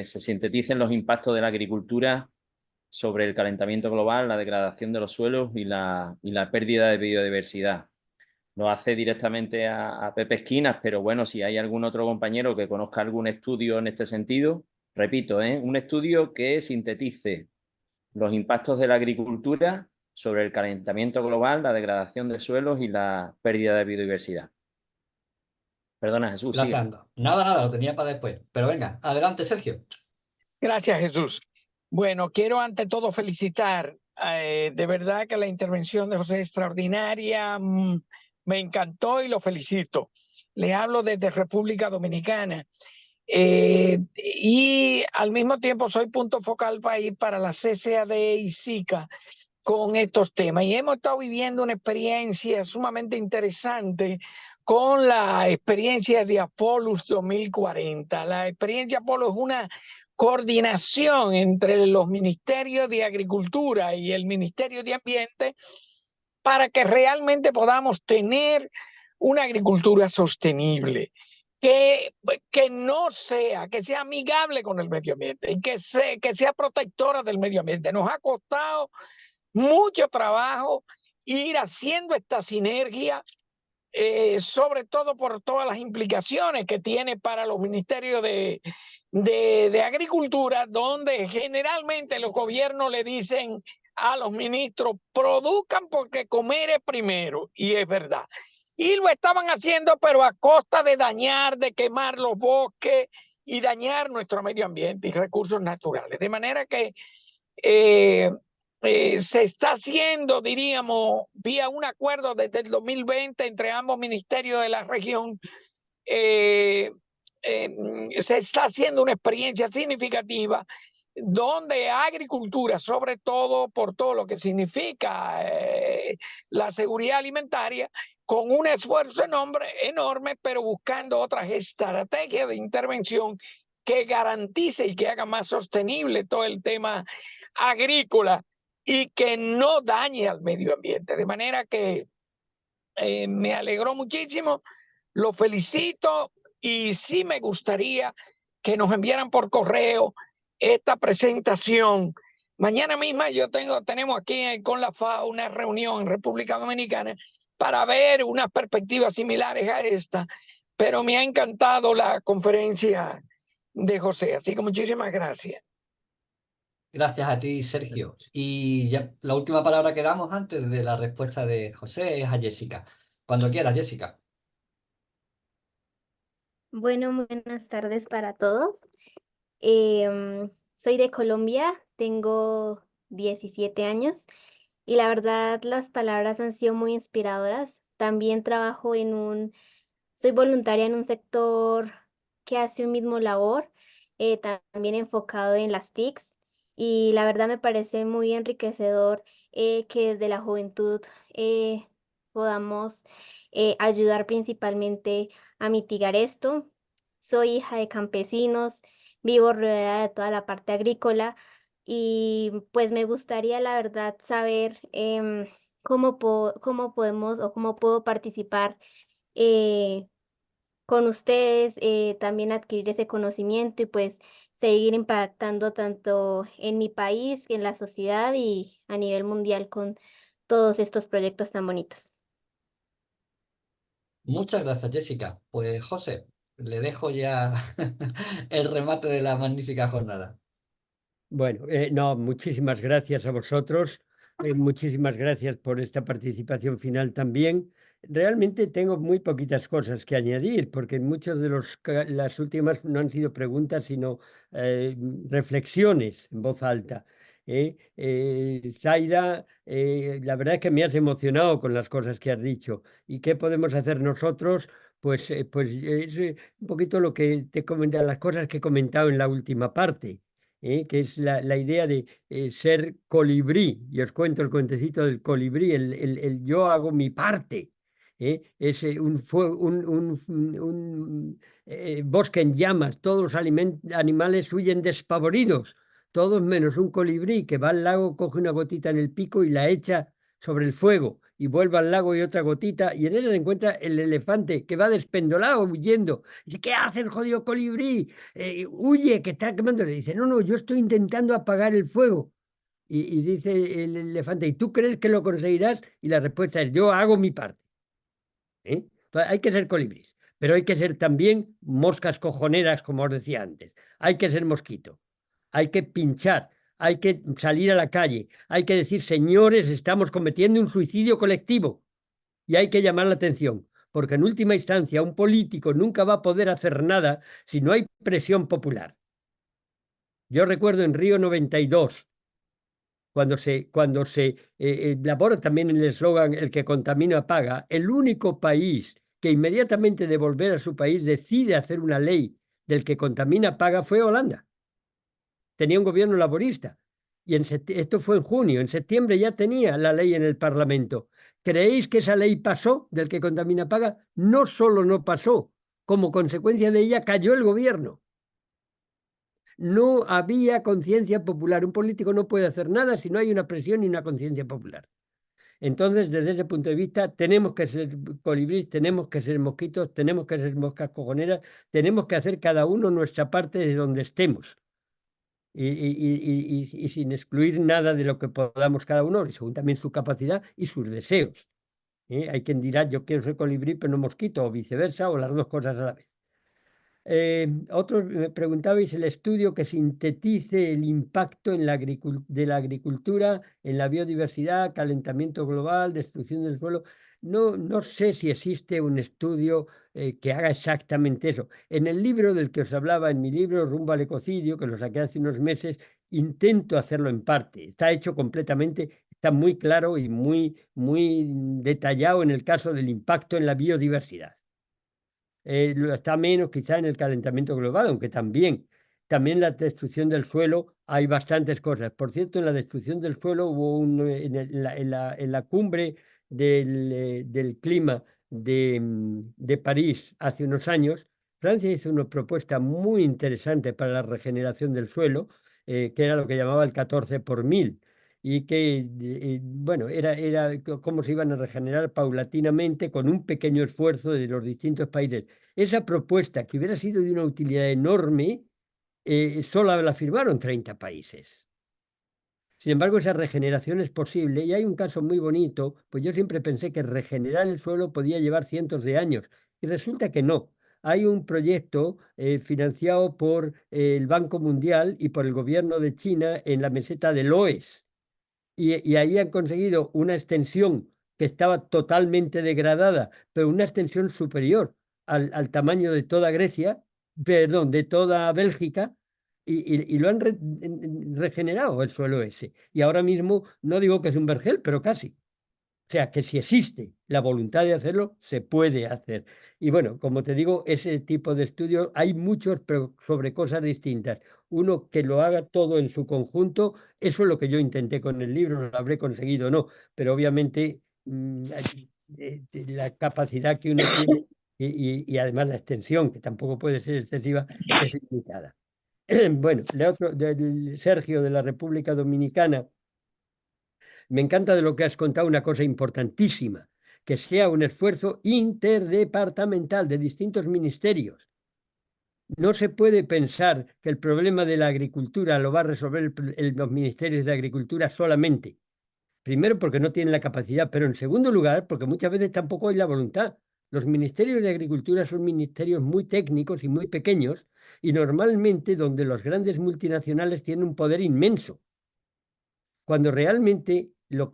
se sinteticen los impactos de la agricultura sobre el calentamiento global, la degradación de los suelos y la pérdida de biodiversidad. Lo hace directamente a Pepe Esquinas, pero bueno, si hay algún otro compañero que conozca algún estudio en este sentido, repito, un estudio que sintetice los impactos de la agricultura sobre el calentamiento global, la degradación de suelos y la pérdida de biodiversidad. Perdona, Jesús, sigue. Nada, nada, lo tenía para después. Pero venga, adelante, Sergio. Gracias, Jesús. Bueno, quiero ante todo felicitar, de verdad que la intervención de José es extraordinaria, me encantó y lo felicito. Le hablo desde República Dominicana y al mismo tiempo soy punto focal país para la CCAD y SICA, con estos temas y hemos estado viviendo una experiencia sumamente interesante con la experiencia de Apollo 2040. La experiencia Apollo es una coordinación entre los ministerios de Agricultura y el Ministerio de Ambiente para que realmente podamos tener una agricultura sostenible, que no sea, que sea amigable con el medio ambiente y que sea protectora del medio ambiente. Nos ha costado mucho trabajo ir haciendo esta sinergia, sobre todo por todas las implicaciones que tiene para los ministerios de Agricultura, donde generalmente los gobiernos le dicen a los ministros, produzcan porque comer es primero, y es verdad. Y lo estaban haciendo, pero a costa de dañar, de quemar los bosques y dañar nuestro medio ambiente y recursos naturales. De manera que se está haciendo, diríamos, vía un acuerdo desde el 2020 entre ambos ministerios de la región, se está haciendo una experiencia significativa donde agricultura, sobre todo por todo lo que significa la seguridad alimentaria, con un esfuerzo enorme, pero buscando otras estrategias de intervención que garantice y que haga más sostenible todo el tema agrícola y que no dañe al medio ambiente. De manera que me alegró muchísimo, lo felicito y sí me gustaría que nos enviaran por correo esta presentación. Mañana misma tenemos aquí con la FAO una reunión en República Dominicana para ver unas perspectivas similares a esta, pero me ha encantado la conferencia de José, así que muchísimas gracias. Gracias a ti, Sergio. Y ya la última palabra que damos antes de la respuesta de José es a Jessica. Cuando quieras, Jessica. Bueno, buenas tardes para todos. Soy de Colombia, tengo 17 años y la verdad las palabras han sido muy inspiradoras. También trabajo soy voluntaria en un sector que hace un mismo labor, también enfocado en las TICs y la verdad me parece muy enriquecedor que desde la juventud podamos ayudar principalmente a mitigar esto. Soy hija de campesinos, vivo rodeada de toda la parte agrícola y pues me gustaría la verdad saber cómo podemos o cómo puedo participar eh, con ustedes, también adquirir ese conocimiento y pues seguir impactando tanto en mi país, en la sociedad y a nivel mundial con todos estos proyectos tan bonitos. Muchas gracias, Jessica. Pues José, le dejo ya el remate de la magnífica jornada. Bueno, no, muchísimas gracias a vosotros, muchísimas gracias por esta participación final también. Realmente tengo muy poquitas cosas que añadir, porque muchos de las últimas no han sido preguntas, sino reflexiones en voz alta. Zaida, la verdad es que me has emocionado con las cosas que has dicho. ¿Y qué podemos hacer nosotros? Pues es un poquito lo que te comentaba, las cosas que he comentado en la última parte. Que es la idea de ser colibrí. Y os cuento el cuentecito del colibrí, el yo hago mi parte. Es un bosque en llamas, todos los animales huyen despavoridos, todos menos un colibrí que va al lago, coge una gotita en el pico y la echa sobre el fuego y vuelve al lago y otra gotita y en él se encuentra el elefante que va despendolado huyendo. Dice, ¿qué hace el jodido colibrí? Huye, que está quemando. Le dice, no, no, yo estoy intentando apagar el fuego. Y dice el elefante, ¿y tú crees que lo conseguirás? Y la respuesta es, yo hago mi parte. Entonces, hay que ser colibrís, pero hay que ser también moscas cojoneras, como os decía antes. Hay que ser mosquito, hay que pinchar, hay que salir a la calle, hay que decir, señores, estamos cometiendo un suicidio colectivo y hay que llamar la atención, porque en última instancia un político nunca va a poder hacer nada si no hay presión popular. Yo recuerdo en Río 92, cuando se elabora también el eslogan el que contamina paga, el único país que inmediatamente de volver a su país decide hacer una ley del que contamina paga fue Holanda. Tenía un gobierno laborista Y esto fue en junio, en septiembre ya tenía la ley en el Parlamento. ¿Creéis que esa ley pasó, del que contamina paga? No solo no pasó, como consecuencia de ella cayó el gobierno. No había conciencia popular. Un político no puede hacer nada si no hay una presión y una conciencia popular. Entonces, desde ese punto de vista, tenemos que ser colibríes, tenemos que ser mosquitos, tenemos que ser moscas cojoneras, tenemos que hacer cada uno nuestra parte de donde estemos. Y sin excluir nada de lo que podamos cada uno, y según también su capacidad y sus deseos. Hay quien dirá, yo quiero ser colibrí, pero no mosquito, o viceversa, o las dos cosas a la vez. Otros me preguntabais el estudio que sintetice el impacto en de la agricultura en la biodiversidad, calentamiento global, destrucción del suelo. No sé si existe un estudio que haga exactamente eso. En el libro del que os hablaba, en mi libro Rumbo al ecocidio, que lo saqué hace unos meses, intento hacerlo en parte. Está hecho completamente, está muy claro y muy detallado en el caso del impacto en la biodiversidad. Está menos quizá en el calentamiento global, aunque también la destrucción del suelo hay bastantes cosas. Por cierto, en la destrucción del suelo hubo en la cumbre del clima de París hace unos años, Francia hizo una propuesta muy interesante para la regeneración del suelo, que era lo que llamaba el 14 por 1000 y que, bueno, era cómo se iban a regenerar paulatinamente con un pequeño esfuerzo de los distintos países. Esa propuesta, que hubiera sido de una utilidad enorme, solo la firmaron 30 países. Sin embargo, esa regeneración es posible y hay un caso muy bonito, pues yo siempre pensé que regenerar el suelo podía llevar cientos de años y resulta que no. Hay un proyecto financiado por el Banco Mundial y por el gobierno de China en la meseta de Loess y ahí han conseguido una extensión que estaba totalmente degradada, pero una extensión superior al tamaño de toda Grecia, perdón, de toda Bélgica, y lo han regenerado el suelo ese. Y ahora mismo no digo que es un vergel, pero casi. O sea, que si existe la voluntad de hacerlo, se puede hacer. Y bueno, como te digo, ese tipo de estudios hay muchos, pero sobre cosas distintas. Uno que lo haga todo en su conjunto, eso es lo que yo intenté con el libro, no lo habré conseguido o no, pero obviamente la capacidad que uno tiene y además la extensión, que tampoco puede ser excesiva, es limitada. Bueno, Sergio de la República Dominicana. Me encanta de lo que has contado una cosa importantísima, que sea un esfuerzo interdepartamental de distintos ministerios. No se puede pensar que el problema de la agricultura lo va a resolver los ministerios de Agricultura solamente. Primero, porque no tienen la capacidad, pero en segundo lugar, porque muchas veces tampoco hay la voluntad. Los ministerios de Agricultura son ministerios muy técnicos y muy pequeños y normalmente donde los grandes multinacionales tienen un poder inmenso cuando realmente los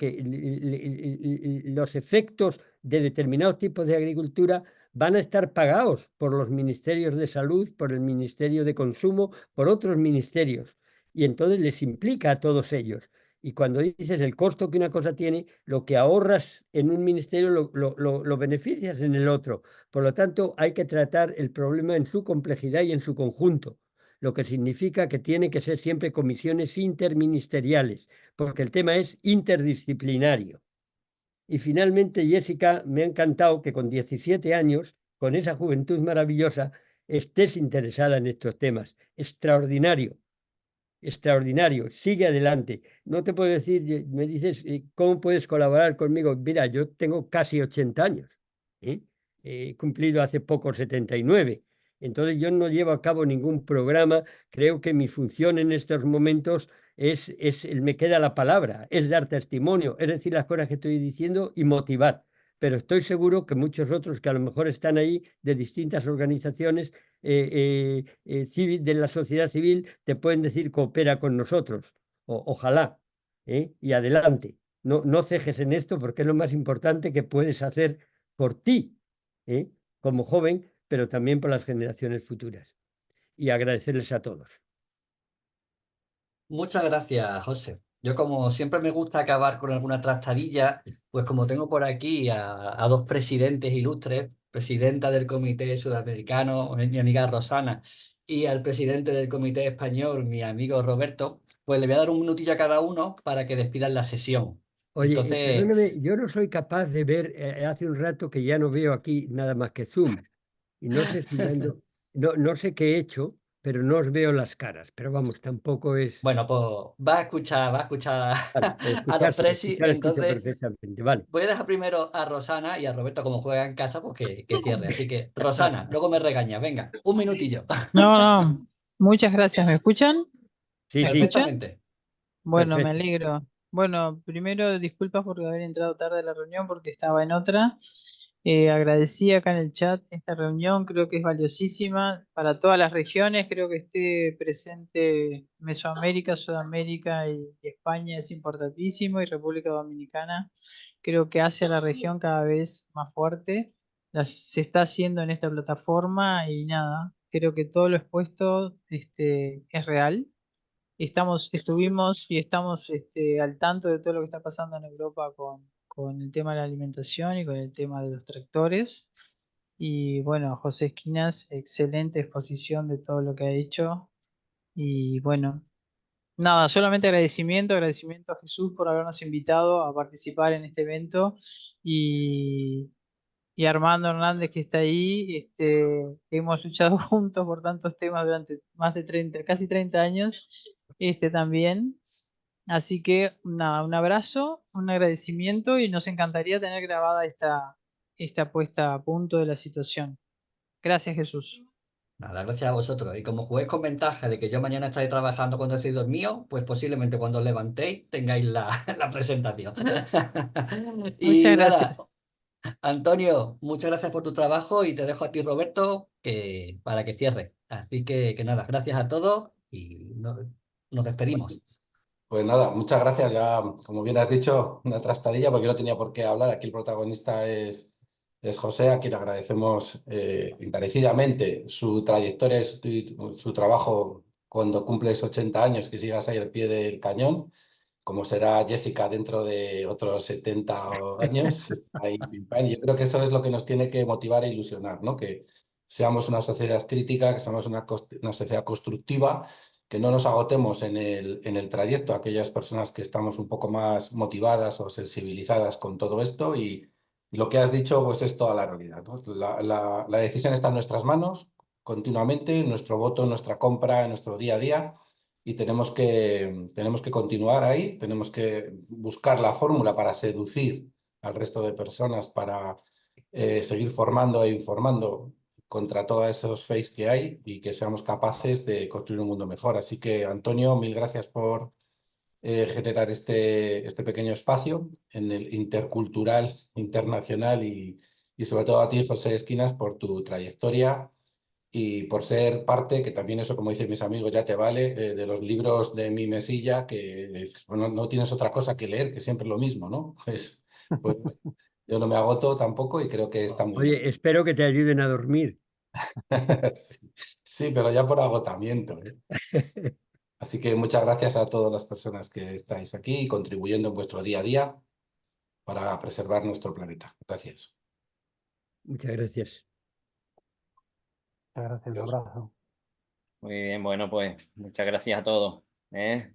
efectos de determinados tipos de agricultura van a estar pagados por los ministerios de salud, por el Ministerio de Consumo, por otros ministerios. Y entonces les implica a todos ellos. Y cuando dices el costo que una cosa tiene, lo que ahorras en un ministerio lo beneficias en el otro. Por lo tanto, hay que tratar el problema en su complejidad y en su conjunto, lo que significa que tiene que ser siempre comisiones interministeriales, porque el tema es interdisciplinario. Y finalmente, Jessica, me ha encantado que con 17 años, con esa juventud maravillosa, estés interesada en estos temas. Extraordinario, extraordinario. Sigue adelante. No te puedo decir, me dices, ¿cómo puedes colaborar conmigo? Mira, yo tengo casi 80 años. He cumplido hace poco 79. Entonces yo no llevo a cabo ningún programa. Creo que mi función en estos momentos me queda la palabra, es dar testimonio, es decir las cosas que estoy diciendo y motivar. Pero estoy seguro que muchos otros que a lo mejor están ahí de distintas organizaciones de la sociedad civil te pueden decir coopera con nosotros. Ojalá. Y adelante. No cejes en esto porque es lo más importante que puedes hacer por ti, como joven, pero también por las generaciones futuras. Y agradecerles a todos. Muchas gracias, José. Yo como siempre me gusta acabar con alguna trastadilla, pues como tengo por aquí a dos presidentes ilustres, presidenta del Comité Sudamericano, mi amiga Rosana, y al presidente del Comité Español, mi amigo Roberto, pues le voy a dar un minutillo a cada uno para que despidan la sesión. Oye, Entonces, perdóname, yo no soy capaz de ver, hace un rato que ya no veo aquí nada más que Zoom. Y no sé si no sé qué he hecho, pero no os veo las caras. Pero vamos, tampoco es. bueno, pues va a escuchar Vale, a los escuchar, sí, presi. escuchar, escucho Entonces, perfectamente. Vale. voy a dejar primero a Rosana y a Roberto, como juega en casa, pues que cierre. Así que, Rosana, luego me regañas. Venga, un minutillo. No, no, muchas gracias. ¿Me escuchan? Sí, ¿Me sí, escuchan? Perfectamente. Bueno, me perfecto. alegro. Bueno, primero disculpas por haber entrado tarde a la reunión porque estaba en otra. Agradecí acá en el chat esta reunión, creo que es valiosísima para todas las regiones, creo que esté presente Mesoamérica, Sudamérica y España es importantísimo y República Dominicana creo que hace a la región cada vez más fuerte. Se está haciendo en esta plataforma y nada, creo que todo lo expuesto es real. Estuvimos y estamos al tanto de todo lo que está pasando en Europa con el tema de la alimentación y con el tema de los tractores. Y bueno, José Esquinas, excelente exposición de todo lo que ha hecho. Y bueno, nada, solamente agradecimiento a Jesús por habernos invitado a participar en este evento. Y, y Armando Hernández que está ahí, hemos luchado juntos por tantos temas durante más de 30, casi 30 años, también. Así que nada, un abrazo, un agradecimiento y nos encantaría tener grabada esta puesta a punto de la situación. Gracias, Jesús. Nada, gracias a vosotros. Y como juguéis con ventaja de que yo mañana estaré trabajando cuando estéis dormidos, pues posiblemente cuando os levantéis tengáis la presentación. Muchas Y nada, gracias. Antonio, muchas gracias por tu trabajo y te dejo a ti, Roberto, para que cierre. Así que nada, gracias a todos y nos despedimos. Pues nada, muchas gracias. Ya, como bien has dicho, una trastadilla porque no tenía por qué hablar. Aquí el protagonista es José, a quien agradecemos encarecidamente su trayectoria y su trabajo cuando cumples 80 años, que sigas ahí al pie del cañón, como será Jessica dentro de otros 70 años. Está ahí, pim, pam. Y yo creo que eso es lo que nos tiene que motivar e ilusionar, ¿no? Que seamos una sociedad crítica, que seamos una sociedad constructiva, que no nos agotemos en el trayecto, aquellas personas que estamos un poco más motivadas o sensibilizadas con todo esto y lo que has dicho pues es toda la realidad, ¿no? La decisión está en nuestras manos continuamente, nuestro voto, nuestra compra, en nuestro día a día y tenemos que continuar ahí, tenemos que buscar la fórmula para seducir al resto de personas, para seguir formando e informando contra todos esos fakes que hay y que seamos capaces de construir un mundo mejor. Así que, Antonio, mil gracias por generar este pequeño espacio en el intercultural, internacional y sobre todo a ti, José Esquinas, por tu trayectoria y por ser parte, que también eso, como dicen mis amigos, ya te vale, de los libros de mi mesilla, que bueno, no tienes otra cosa que leer, que siempre lo mismo, ¿no? Pues yo no me agoto tampoco y creo que está muy bien. Oye, espero que te ayuden a dormir. Sí, sí, pero ya por agotamiento, ¿eh? Así que muchas gracias a todas las personas que estáis aquí contribuyendo en vuestro día a día para preservar nuestro planeta. Gracias. Muchas gracias. Muchas gracias, un Adiós. abrazo. Muy bien, bueno, pues muchas gracias a todos, ¿eh?